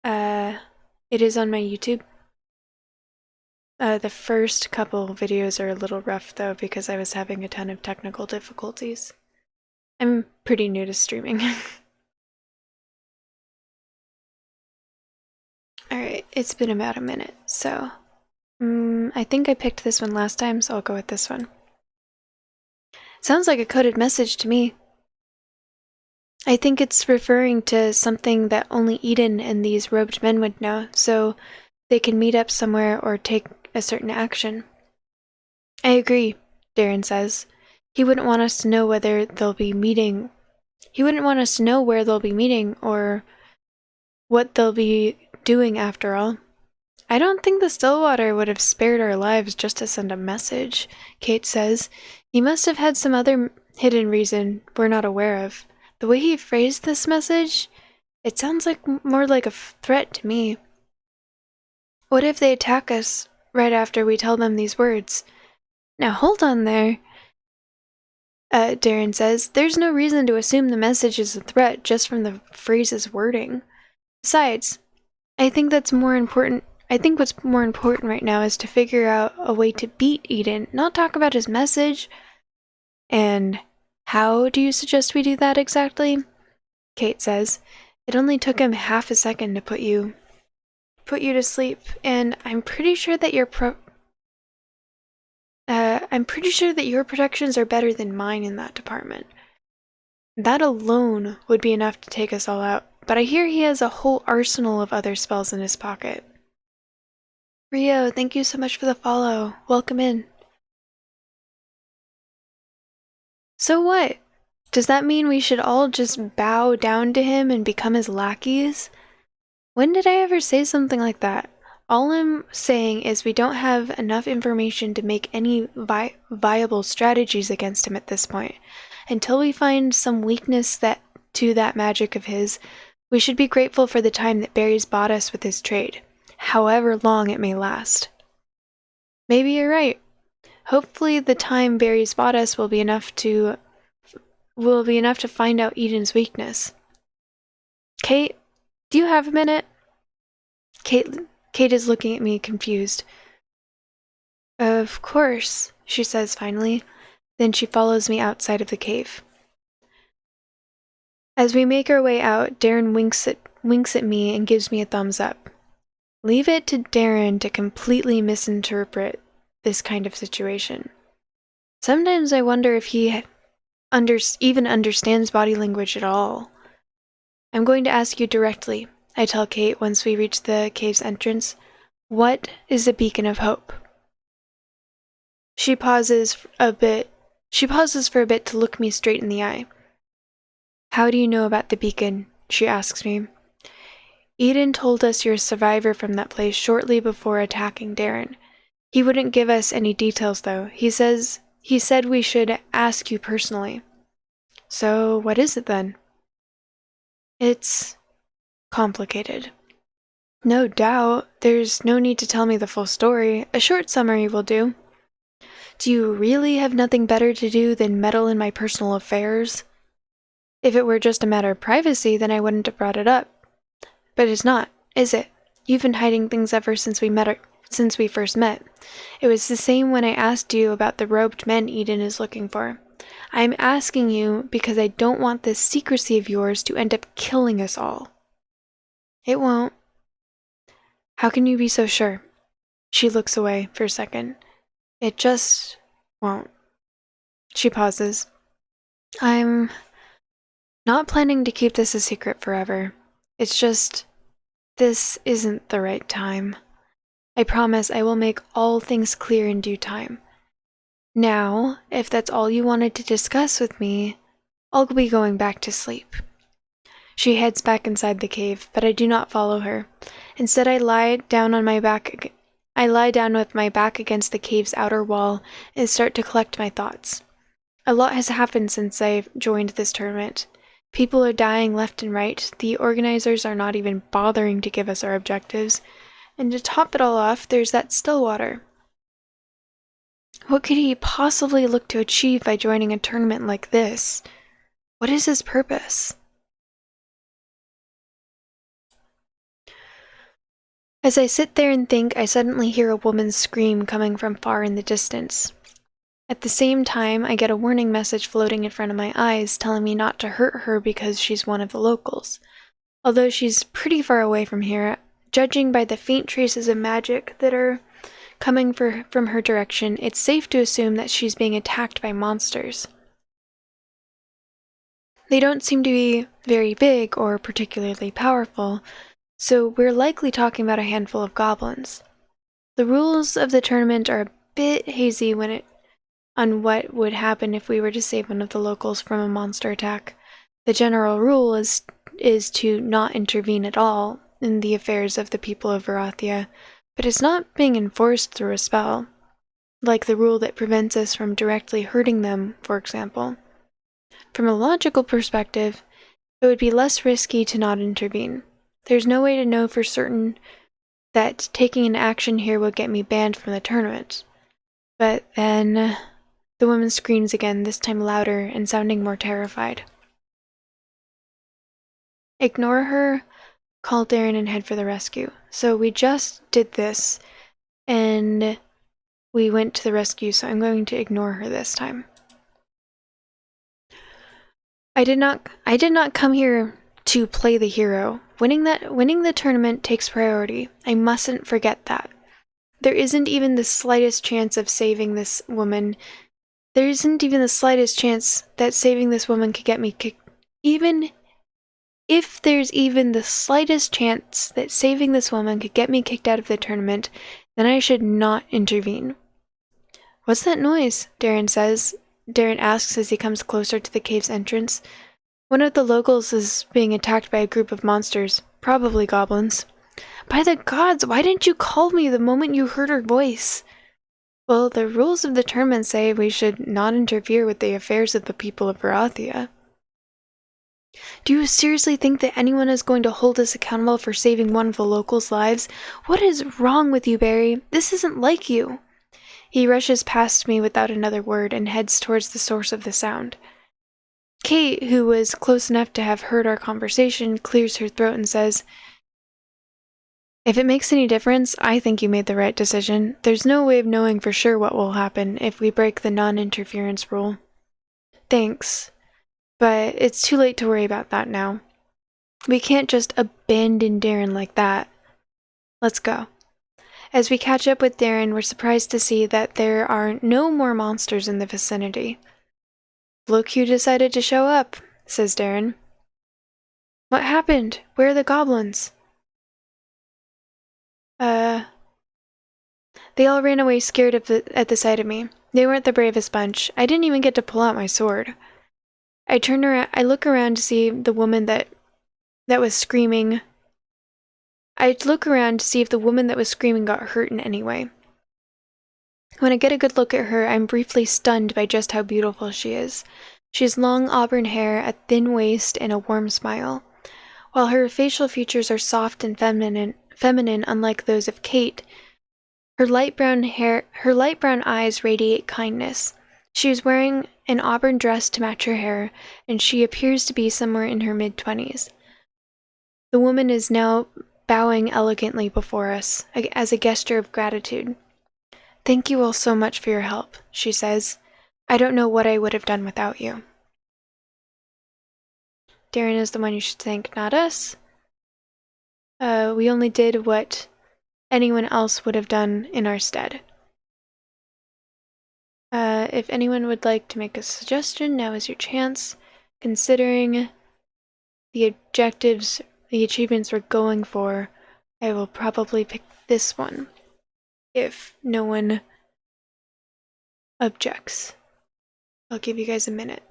it is on my YouTube. The first couple videos are a little rough though because I was having a ton of technical difficulties. I'm pretty new to streaming. Alright, it's been about a minute, so I think I picked this one last time, so I'll go with this one. Sounds like a coded message to me. I think it's referring to something that only Eden and these robed men would know, so they can meet up somewhere or take a certain action. I agree, Darren says. He wouldn't want us to know whether they'll be meeting. He wouldn't want us to know where they'll be meeting or what they'll be doing after all. I don't think the Stillwater would have spared our lives just to send a message, Kate says. He must have had some other hidden reason we're not aware of. The way he phrased this message, it sounds more like a threat to me. What if they attack us right after we tell them these words? Now hold on there, Darren says. There's no reason to assume the message is a threat just from the phrase's wording. Besides, I think what's more important right now is to figure out a way to beat Eden, not talk about his message. And how do you suggest we do that exactly? Kate says. It only took him half a second to put you to sleep, and I'm pretty sure that your protections are better than mine in that department. That alone would be enough to take us all out, but I hear he has a whole arsenal of other spells in his pocket. Rio, thank you so much for the follow. Welcome in. So what? Does that mean we should all just bow down to him and become his lackeys? When did I ever say something like that? All I'm saying is we don't have enough information to make any viable strategies against him at this point. Until we find some weakness to that magic of his, we should be grateful for the time that Barry's bought us with his trade, however long it may last. Maybe you're right. Hopefully the time Barry's bought us will be enough to find out Eden's weakness. Kate, do you have a minute? Kate is looking at me confused. Of course, she says finally. Then she follows me outside of the cave. As we make our way out, Darren winks at me and gives me a thumbs up. Leave it to Darren to completely misinterpret this kind of situation. Sometimes I wonder if he even understands body language at all. I'm going to ask you directly, I tell Kate once we reach the cave's entrance. What is a beacon of hope? She pauses for a bit to look me straight in the eye. How do you know about the beacon? She asks me. Eden told us you're a survivor from that place shortly before attacking Darren. He wouldn't give us any details though. He said we should ask you personally. So what is it then? It's complicated. No doubt. There's no need to tell me the full story. A short summary will do. Do you really have nothing better to do than meddle in my personal affairs? If it were just a matter of privacy, then I wouldn't have brought it up. But it's not, is it? You've been hiding things ever since we first met. It was the same when I asked you about the robed men Eden is looking for. I'm asking you because I don't want this secrecy of yours to end up killing us all. It won't. How can you be so sure? She looks away for a second. It just won't. She pauses. I'm not planning to keep this a secret forever. It's just, this isn't the right time. I promise I will make all things clear in due time. Now, if that's all you wanted to discuss with me, I'll be going back to sleep. She heads back inside the cave, but I do not follow her. Instead, I lie down with my back against the cave's outer wall and start to collect my thoughts. A lot has happened since I joined this tournament. People are dying left and right, the organizers are not even bothering to give us our objectives, and to top it all off, there's that Stillwater. What could he possibly look to achieve by joining a tournament like this? What is his purpose? As I sit there and think, I suddenly hear a woman's scream coming from far in the distance. At the same time, I get a warning message floating in front of my eyes telling me not to hurt her because she's one of the locals. Although she's pretty far away from here, judging by the faint traces of magic that are coming from her direction, it's safe to assume that she's being attacked by monsters. They don't seem to be very big or particularly powerful, so we're likely talking about a handful of goblins. The rules of the tournament are a bit hazy on what would happen if we were to save one of the locals from a monster attack. The general rule is to not intervene at all in the affairs of the people of Varathia, but it's not being enforced through a spell, like the rule that prevents us from directly hurting them, for example. From a logical perspective, it would be less risky to not intervene. There's no way to know for certain that taking an action here would get me banned from the tournament. But then the woman screams again, this time louder and sounding more terrified. Ignore her, call Darren and head for the rescue. So we just did this, and we went to the rescue, so I'm going to ignore her this time. I did not come here to play the hero. Winning the tournament takes priority. I mustn't forget that. There isn't even the slightest chance of saving this woman. There isn't even the slightest chance that saving this woman could get me kicked. Even if there's even the slightest chance that saving this woman could get me kicked out of the tournament, then I should not intervene. What's that noise? Darren asks as he comes closer to the cave's entrance. One of the locals is being attacked by a group of monsters, probably goblins. By the gods, why didn't you call me the moment you heard her voice? Well, the rules of the tournament say we should not interfere with the affairs of the people of Varathia. Do you seriously think that anyone is going to hold us accountable for saving one of the locals' lives? What is wrong with you, Barry? This isn't like you. He rushes past me without another word and heads towards the source of the sound. Kate, who was close enough to have heard our conversation, clears her throat and says, "If it makes any difference, I think you made the right decision. There's no way of knowing for sure what will happen if we break the non-interference rule." Thanks, but it's too late to worry about that now. We can't just abandon Darren like that. Let's go. As we catch up with Darren, we're surprised to see that there are no more monsters in the vicinity. "Look who decided to show up," says Darren. "What happened? Where are the goblins?" They all ran away scared at the sight of me. They weren't the bravest bunch. I didn't even get to pull out my sword. I look around to see the woman that was screaming. I look around to see if the woman that was screaming got hurt in any way. When I get a good look at her, I'm briefly stunned by just how beautiful she is. She has long auburn hair, a thin waist, and a warm smile. While her facial features are soft and feminine unlike those of Kate, her light brown eyes radiate kindness. She is wearing an auburn dress to match her hair, and she appears to be somewhere in her mid-20s. The woman is now bowing elegantly before us, as a gesture of gratitude. "Thank you all so much for your help," she says. "I don't know what I would have done without you." Darren is the one you should thank, not us. We only did what anyone else would have done in our stead. If anyone would like to make a suggestion, now is your chance. Considering the achievements we're going for, I will probably pick this one, if no one objects. I'll give you guys a minute.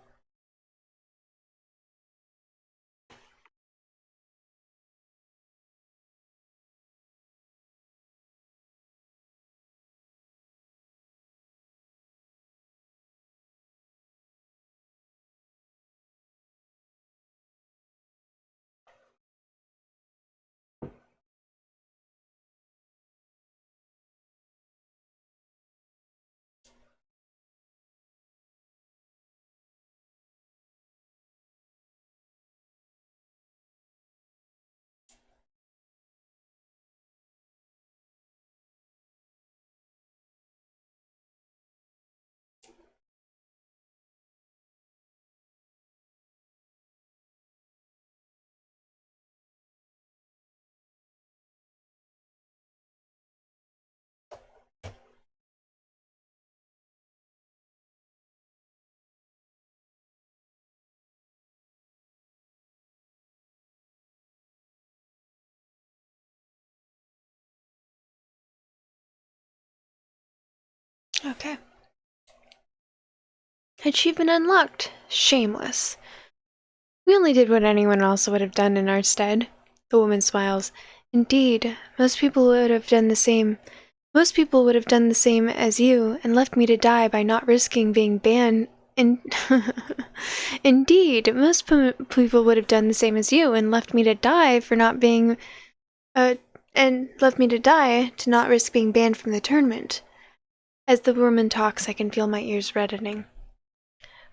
Okay. Achievement unlocked. Shameless. We only did what anyone else would have done in our stead. The woman smiles. Indeed, most people would have done the same. Most people would have done the same as you and left me to die by not risking being banned. In- Indeed, most people would have done the same as you and left me to die for not being, and left me to die to not risk being banned from the tournament. As the woman talks, I can feel my ears reddening.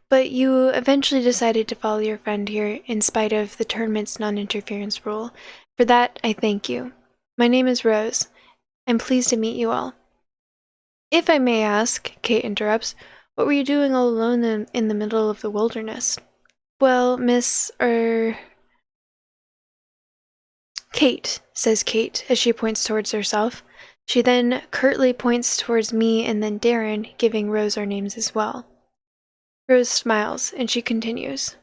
But you eventually decided to follow your friend here in spite of the tournament's non-interference rule. For that, I thank you. My name is Rose. I'm pleased to meet you all. If I may ask, Kate interrupts, what were you doing all alone in the middle of the wilderness? Well, Kate, says Kate as she points towards herself. She then curtly points towards me and then Darren, giving Rose our names as well. Rose smiles, and she continues.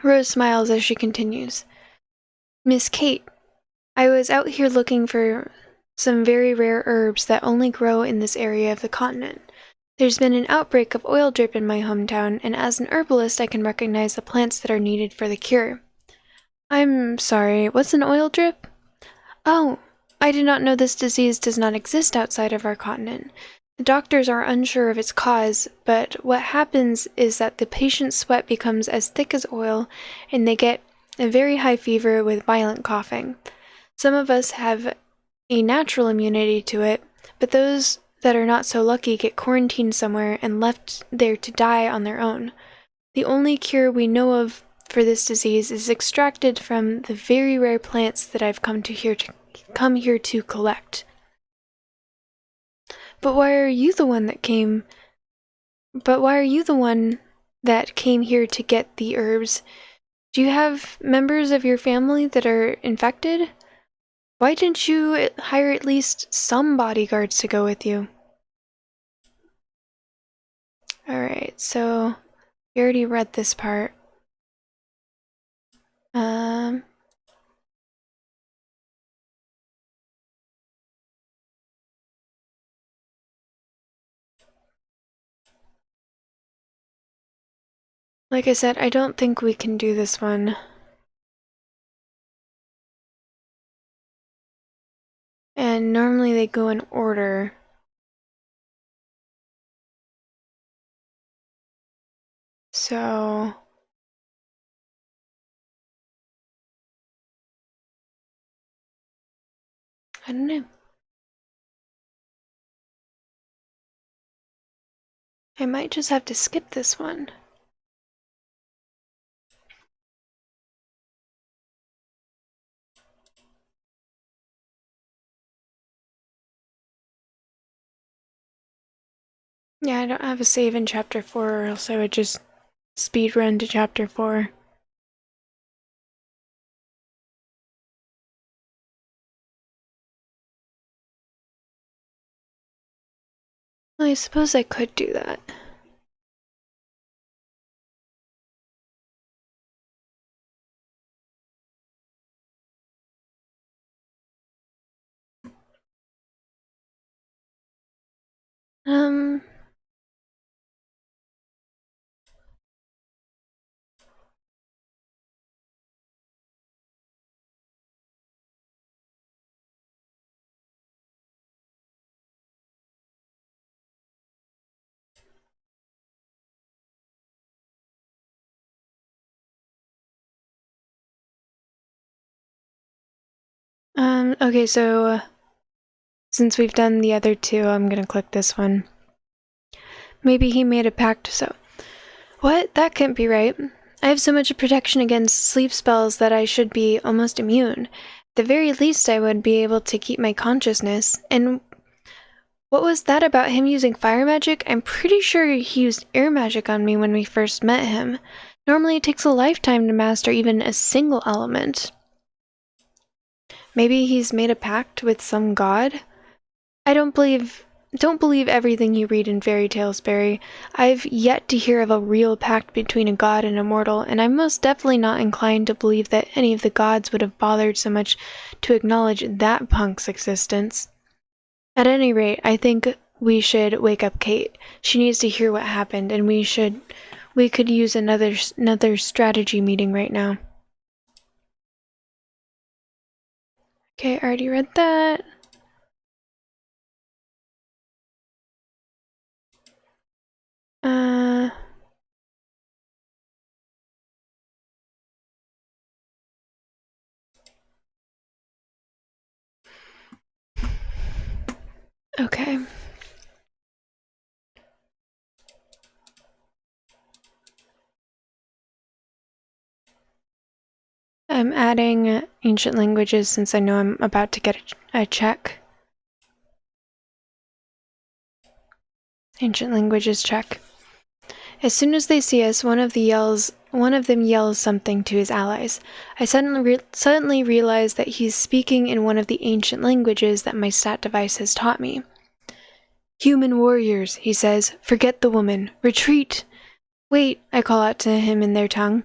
Rose smiles as she continues. Miss Kate, I was out here looking for some very rare herbs that only grow in this area of the continent. There's been an outbreak of oil drip in my hometown, and as an herbalist I can recognize the plants that are needed for the cure. I'm sorry, what's an oil drip? Oh, I did not know this disease does not exist outside of our continent. The doctors are unsure of its cause, but what happens is that the patient's sweat becomes as thick as oil, and they get a very high fever with violent coughing. Some of us have a natural immunity to it, but those that are not so lucky get quarantined somewhere and left there to die on their own. The only cure we know of for this disease is extracted from the very rare plants that I've come here to collect. But why are you the one that came here to get the herbs? Do you have members of your family that are infected? Why didn't you hire at least some bodyguards to go with you? Alright, so we already read this part. Like I said, I don't think we can do this one. And normally they go in order. So I don't know. I might just have to skip this one. Yeah, I don't have a save in chapter 4, or else I would just speed run to chapter 4. Well, I suppose I could do that. Okay, so since we've done the other two, I'm gonna click this one. Maybe he made a pact, so. What? That can't be right. I have so much protection against sleep spells that I should be almost immune. At the very least, I would be able to keep my consciousness. And what was that about him using fire magic? I'm pretty sure he used air magic on me when we first met him. Normally it takes a lifetime to master even a single element. Maybe he's made a pact with some god? I don't believe don't believe everything you read in fairy tales, Barry. I've yet to hear of a real pact between a god and a mortal, and I'm most definitely not inclined to believe that any of the gods would have bothered so much to acknowledge that punk's existence. At any rate, I think we should wake up Kate. She needs to hear what happened, and we could use another strategy meeting right now. Okay, I already read that. Okay. I'm adding ancient languages since I know I'm about to get a check. Ancient languages check. As soon as they see us, one of them yells something to his allies. I suddenly realize that he's speaking in one of the ancient languages that my stat device has taught me. Human warriors, he says, forget the woman. Retreat! Wait, I call out to him in their tongue.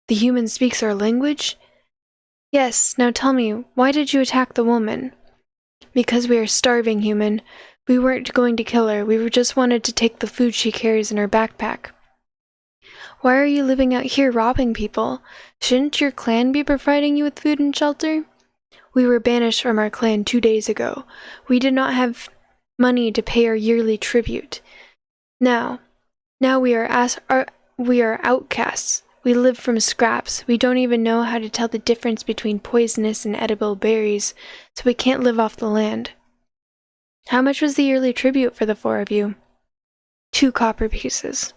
The human speaks our language? Yes, now tell me, why did you attack the woman? Because we are starving, human. We weren't going to kill her, we just wanted to take the food she carries in her backpack. Why are you living out here robbing people? Shouldn't your clan be providing you with food and shelter? We were banished from our clan 2 days ago. We did not have money to pay our yearly tribute. Now we are outcasts. We live from scraps. We don't even know how to tell the difference between poisonous and edible berries, so we can't live off the land. How much was the yearly tribute for the 4 of you? 2 copper pieces.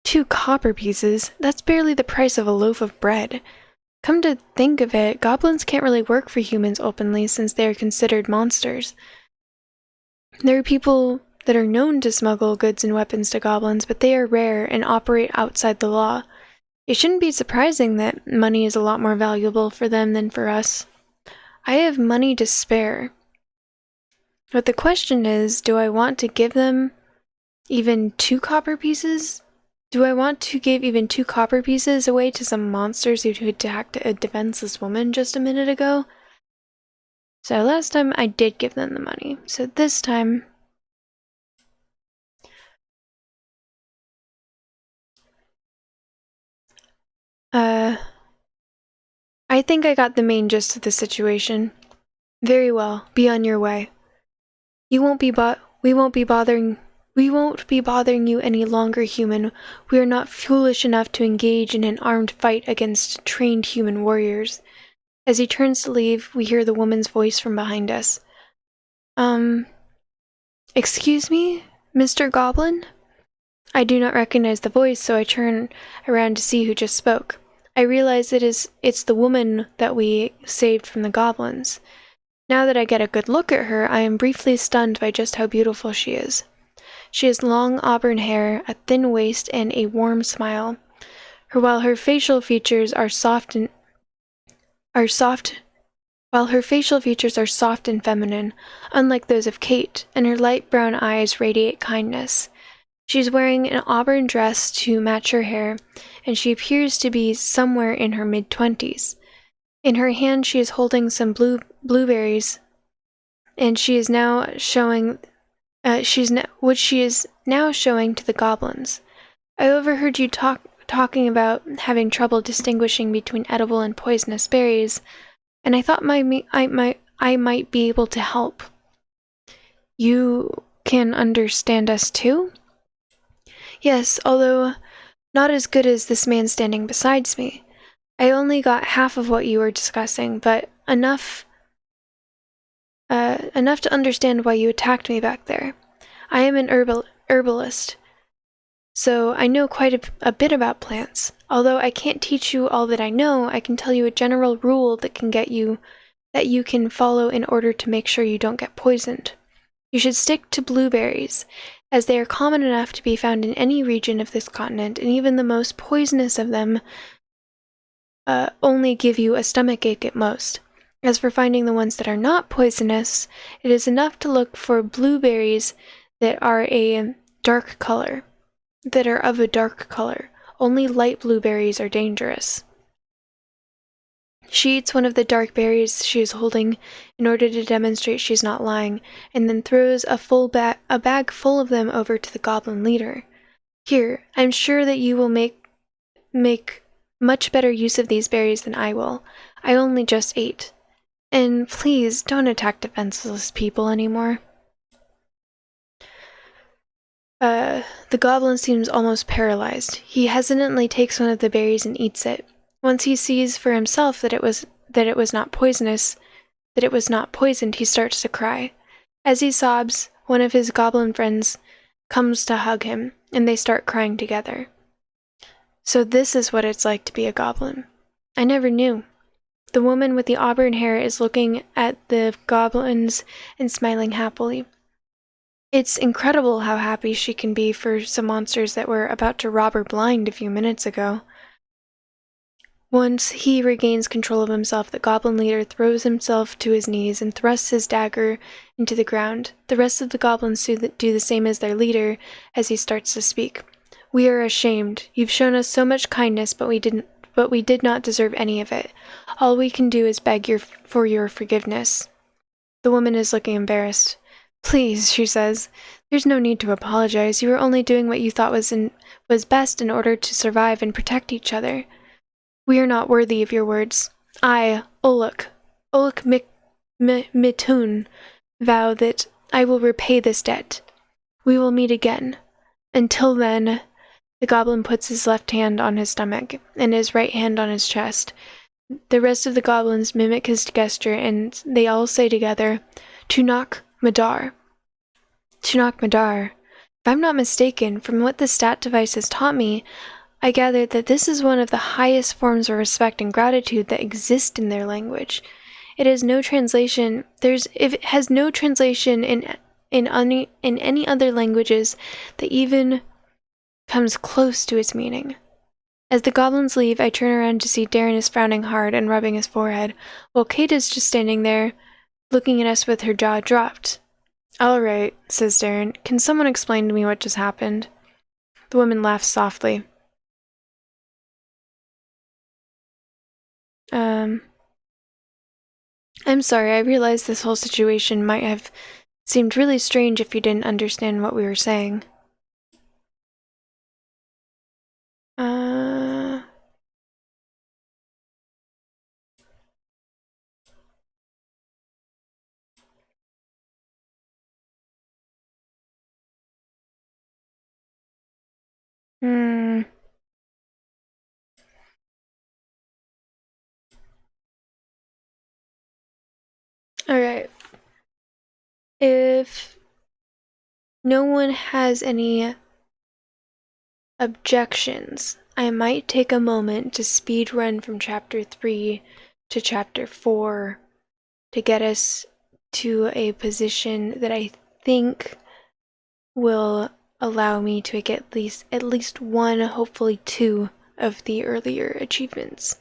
2 copper pieces? That's barely the price of a loaf of bread. Come to think of it, goblins can't really work for humans openly since they are considered monsters. There are people that are known to smuggle goods and weapons to goblins, but they are rare and operate outside the law. It shouldn't be surprising that money is a lot more valuable for them than for us. I have money to spare. But the question is, do I want to give them even 2 copper pieces? Do I want to give even 2 copper pieces away to some monsters who attacked a defenseless woman just a minute ago? So last time I did give them the money. So this time... I think I got the main gist of the situation. Very well, be on your way. We won't be bothering you any longer, human. We are not foolish enough to engage in an armed fight against trained human warriors. As he turns to leave, we hear the woman's voice from behind us. Excuse me, Mr. Goblin? I do not recognize the voice, so I turn around to see who just spoke. I realize it's the woman that we saved from the goblins. Now that I get a good look at her, I am briefly stunned by just how beautiful she is. She has long auburn hair, a thin waist, and a warm smile. While her facial features are soft and feminine, unlike those of Kate, and her light brown eyes radiate kindness. She's wearing an auburn dress to match her hair, and she appears to be somewhere in her mid-20s. In her hand she is holding some blueberries, and she is now showing what she is now showing to the goblins. I overheard you talking about having trouble distinguishing between edible and poisonous berries, and I thought I might be able to help. You can understand us too? Yes, although not as good as this man standing beside me. I only got half of what you were discussing, but enough to understand why you attacked me back there. I am an herbalist, so I know quite a bit about plants. Although I can't teach you all that I know, I can tell you a general rule that you can follow in order to make sure you don't get poisoned. You should stick to blueberries, as they are common enough to be found in any region of this continent, and even the most poisonous of them only give you a stomachache at most. As for finding the ones that are not poisonous, it is enough to look for blueberries that are a dark color, that are of a dark color. Only light blueberries are dangerous. She eats one of the dark berries she is holding in order to demonstrate she's not lying, and then throws a bag full of them over to the goblin leader. Here, I'm sure that you will make much better use of these berries than I will. I only just ate. And please don't attack defenseless people anymore. The goblin seems almost paralyzed. He hesitantly takes one of the berries and eats it. Once he sees for himself that it was not poisonous, that it was not poisoned, he starts to cry. As he sobs, one of his goblin friends comes to hug him, and they start crying together. So this is what it's like to be a goblin. I never knew. The woman with the auburn hair is looking at the goblins and smiling happily. It's incredible how happy she can be for some monsters that were about to rob her blind a few minutes ago. Once he regains control of himself, the goblin leader throws himself to his knees and thrusts his dagger into the ground. The rest of the goblins do the same as their leader as he starts to speak. We are ashamed. You've shown us so much kindness, but we did not deserve any of it. All we can do is beg for your forgiveness. The woman is looking embarrassed. Please, she says. There's no need to apologize. You were only doing what you thought was best in order to survive and protect each other. We are not worthy of your words. I, Oluk Mitun, vow that I will repay this debt. We will meet again. Until then, the goblin puts his left hand on his stomach and his right hand on his chest. The rest of the goblins mimic his gesture, and they all say together, Tunak Madar. Tunak Madar. If I'm not mistaken, from what the stat device has taught me, I gather that this is one of the highest forms of respect and gratitude that exist in their language. It has no translation. It has no translation in any other languages that even comes close to its meaning. As the goblins leave, I turn around to see Darren is frowning hard and rubbing his forehead, while Kate is just standing there, looking at us with her jaw dropped. All right, says Darren. Can someone explain to me what just happened? The woman laughs softly. I'm sorry, I realize this whole situation might have seemed really strange if you didn't understand what we were saying. Hmm. Alright. If no one has any objections, I might take a moment to speed run from chapter 3 to chapter 4 to get us to a position that I think will allow me to get at least one, hopefully two, of the earlier achievements.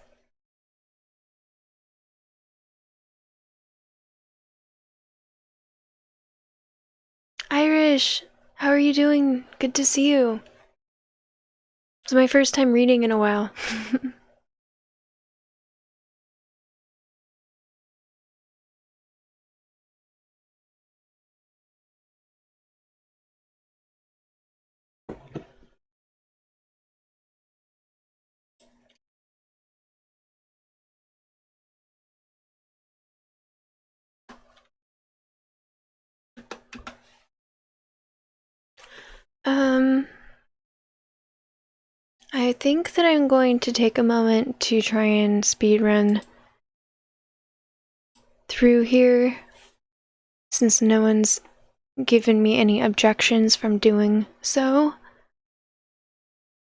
Irish, how are you doing? Good to see you. It's my first time reading in a while. I think that I'm going to take a moment to try and speedrun through here, since no one's given me any objections from doing so.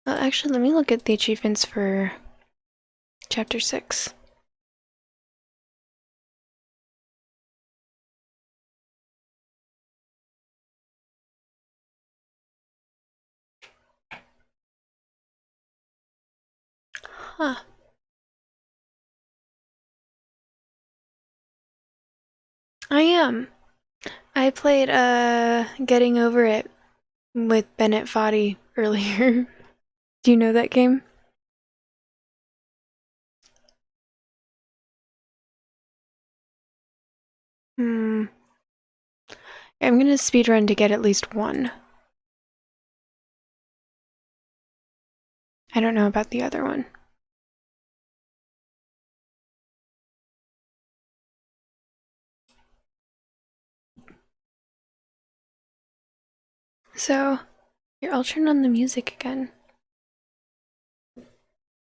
Actually, let me look at the achievements for chapter 6. Huh. I am. I played Getting Over It with Bennett Foddy earlier. Do you know that game? Hmm. I'm gonna speedrun to get at least one. I don't know about the other one. So, here, I'll turn on the music again.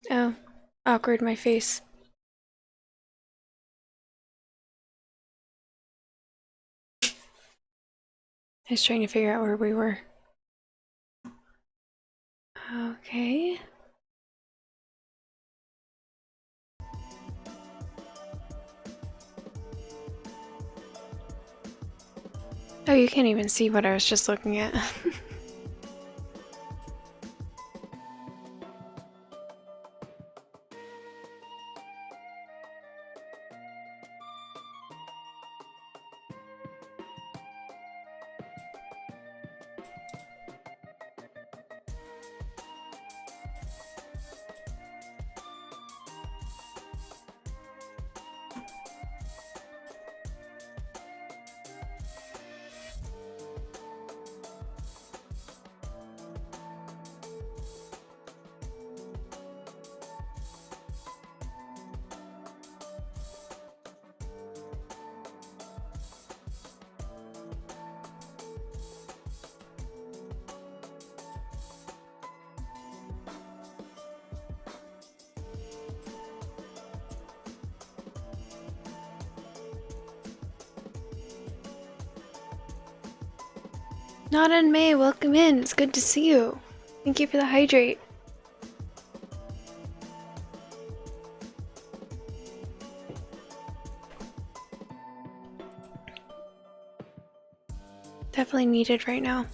Oh, awkward, my face. I was trying to figure out where we were. Okay. Oh, you can't even see what I was just looking at. Not in May, welcome in. It's good to see you. Thank you for the hydrate. Definitely needed right now.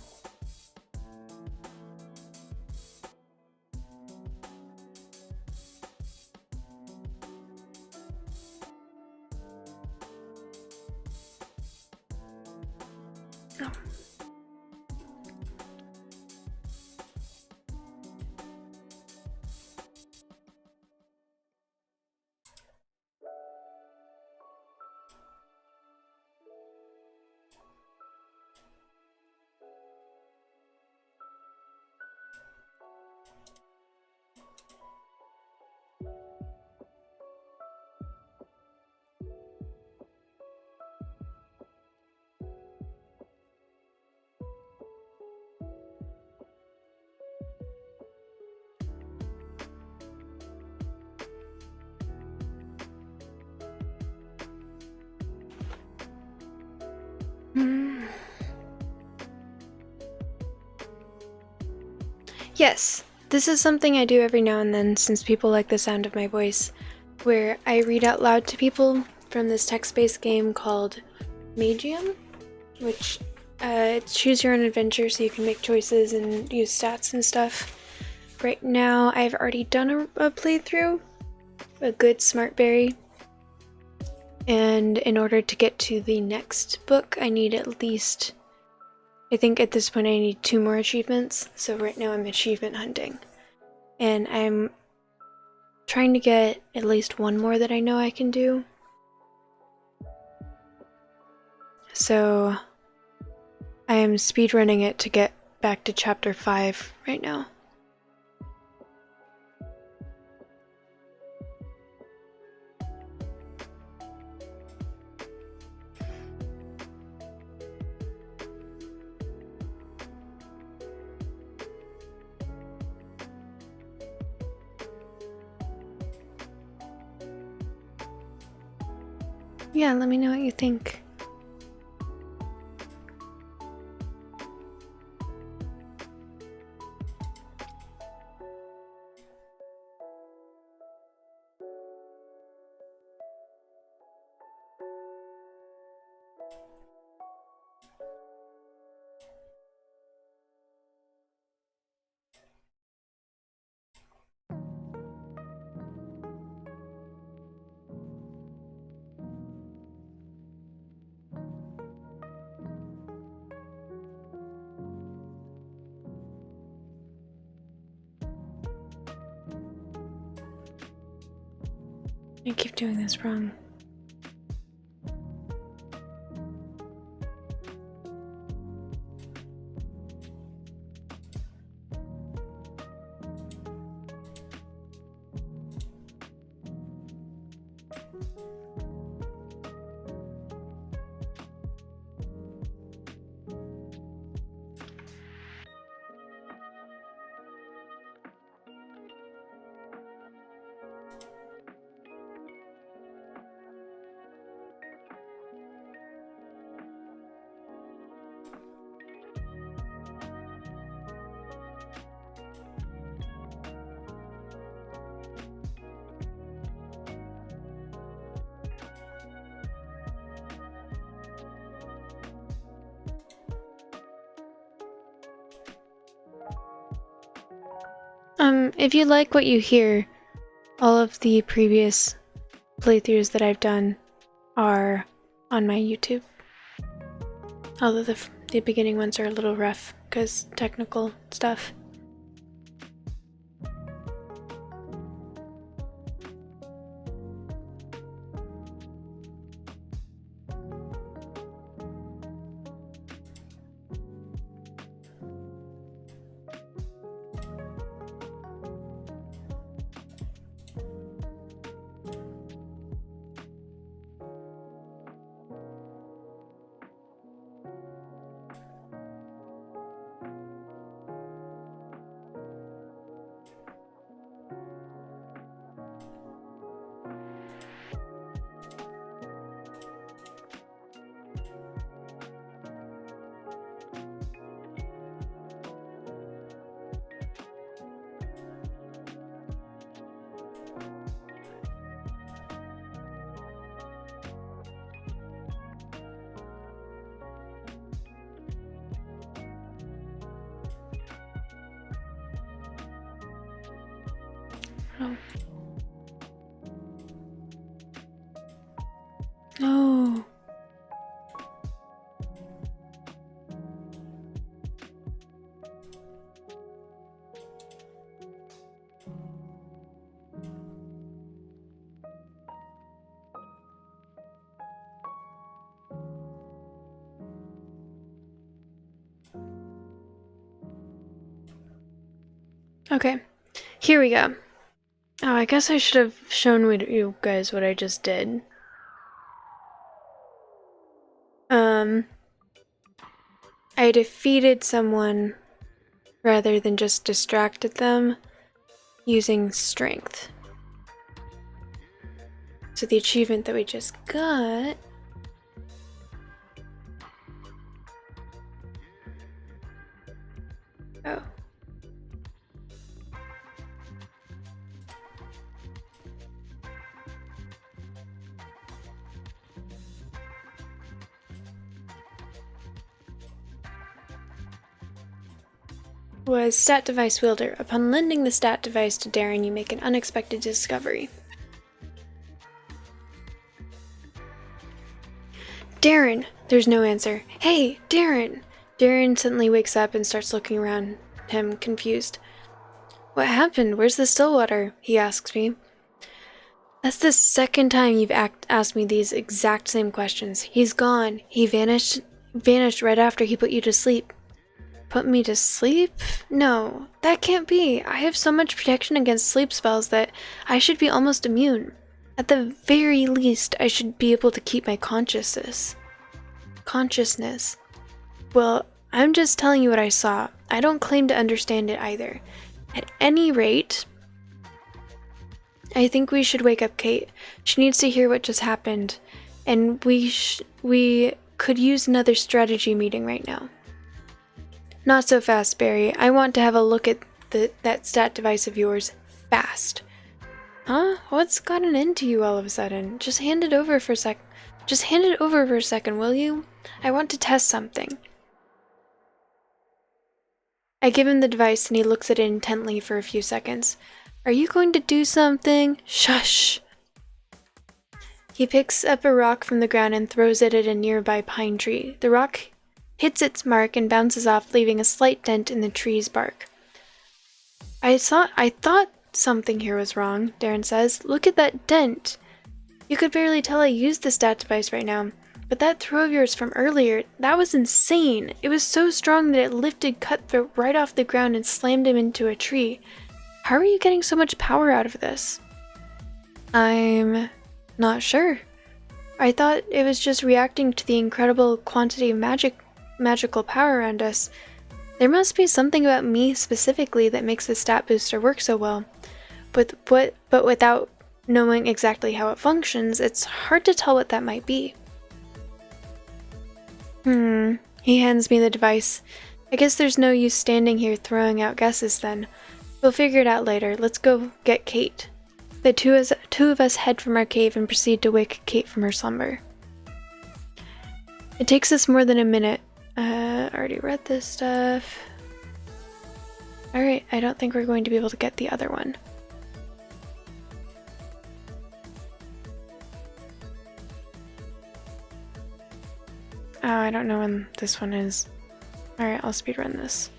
Oh. Yes, this is something I do every now and then since people like the sound of my voice, where I read out loud to people from this text-based game called Magium, which it's choose your own adventure so you can make choices and use stats and stuff. Right now, I've already done a playthrough, a good Smartberry, and in order to get to the next book, I need at least, I think at this point I need 2 more achievements, so right now I'm achievement hunting. And I'm trying to get at least 1 more that I know I can do. So I am speedrunning it to get back to chapter 5 right now. Yeah, let me know what you think. I keep doing this wrong. If you like what you hear, all of the previous playthroughs that I've done are on my YouTube. Although the beginning ones are a little rough because technical stuff. Oh. No. Okay, here we go. Oh, I guess I should have shown you guys what I just did. I defeated someone rather than just distracted them using strength. So the achievement that we just got was Stat Device Wielder. Upon lending the stat device to Darren, you make an unexpected discovery. Darren! There's no answer. Hey, Darren! Darren suddenly wakes up and starts looking around him, confused. What happened? Where's the Stillwater? He asks me. That's the second time you've asked me these exact same questions. He's gone. He vanished right after he put you to sleep. Put me to sleep? No, that can't be. I have so much protection against sleep spells that I should be almost immune. At the very least, I should be able to keep my consciousness. Well, I'm just telling you what I saw. I don't claim to understand it either. At any rate, I think we should wake up Kate. She needs to hear what just happened, and we could use another strategy meeting right now. Not so fast, Barry. I want to have a look at that stat device of yours fast. Huh? What's gotten into you all of a sudden? Just hand it over for a second, will you? I want to test something. I give him the device and he looks at it intently for a few seconds. Are you going to do something? Shush! He picks up a rock from the ground and throws it at a nearby pine tree. The rock hits its mark and bounces off, leaving a slight dent in the tree's bark. I thought something here was wrong, Darren says. Look at that dent. You could barely tell I used the stat device right now, but that throw of yours from earlier, that was insane. It was so strong that it lifted Cutthroat right off the ground and slammed him into a tree. How are you getting so much power out of this? I'm not sure. I thought it was just reacting to the incredible quantity of magical power around us. There must be something about me specifically that makes the stat booster work so well. But without knowing exactly how it functions, it's hard to tell what that might be. He hands me the device. I guess there's no use standing here throwing out guesses then. We'll figure it out later. Let's go get Kate. The two of us head from our cave and proceed to wake Kate from her slumber. It takes us more than a minute. Already read this stuff. Alright, I don't think we're going to be able to get the other one. Oh, I don't know when this one is. Alright, I'll speedrun this.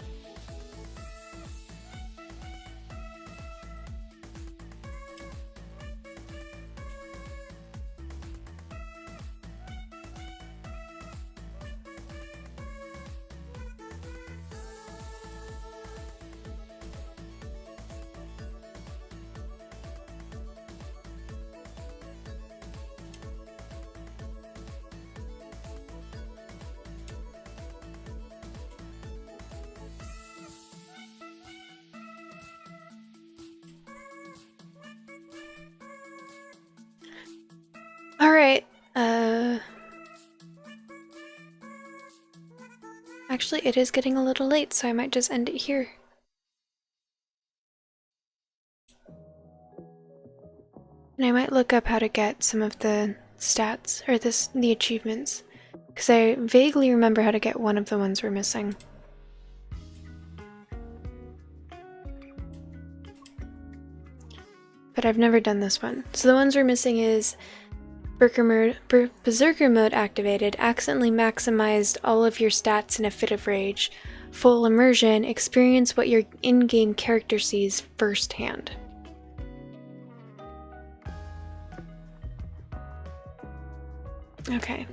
Alright, actually it is getting a little late, so I might just end it here. And I might look up how to get some of the stats, or the achievements, because I vaguely remember how to get one of the ones we're missing. But I've never done this one. So the ones we're missing is Berserker mode activated, accidentally maximized all of your stats in a fit of rage. Full immersion, experience what your in-game character sees firsthand. Okay.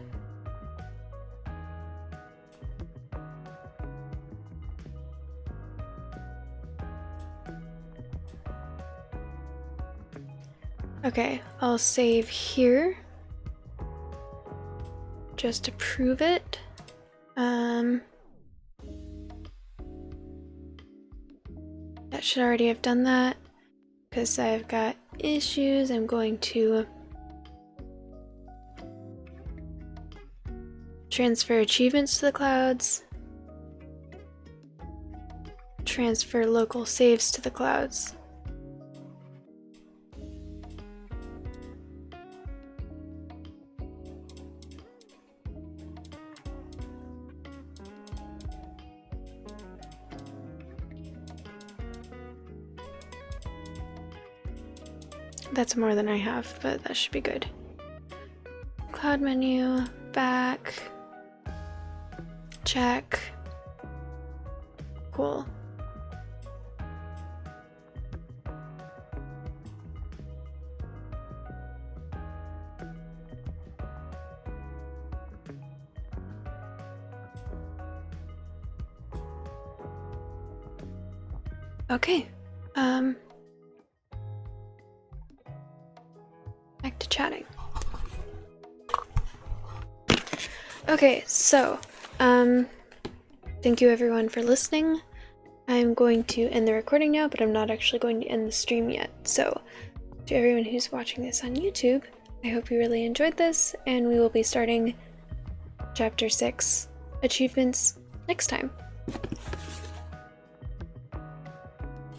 Okay, I'll save here. Just to prove it. That should already have done that. Because I've got issues, I'm going to transfer achievements to the clouds. Transfer local saves to the clouds. That's more than I have, but that should be good. Cloud menu, back, check. Cool. Okay, back to chatting. Okay, so, thank you everyone for listening. I'm going to end the recording now, but I'm not actually going to end the stream yet. So, to everyone who's watching this on YouTube, I hope you really enjoyed this, and we will be starting Chapter 6 achievements next time.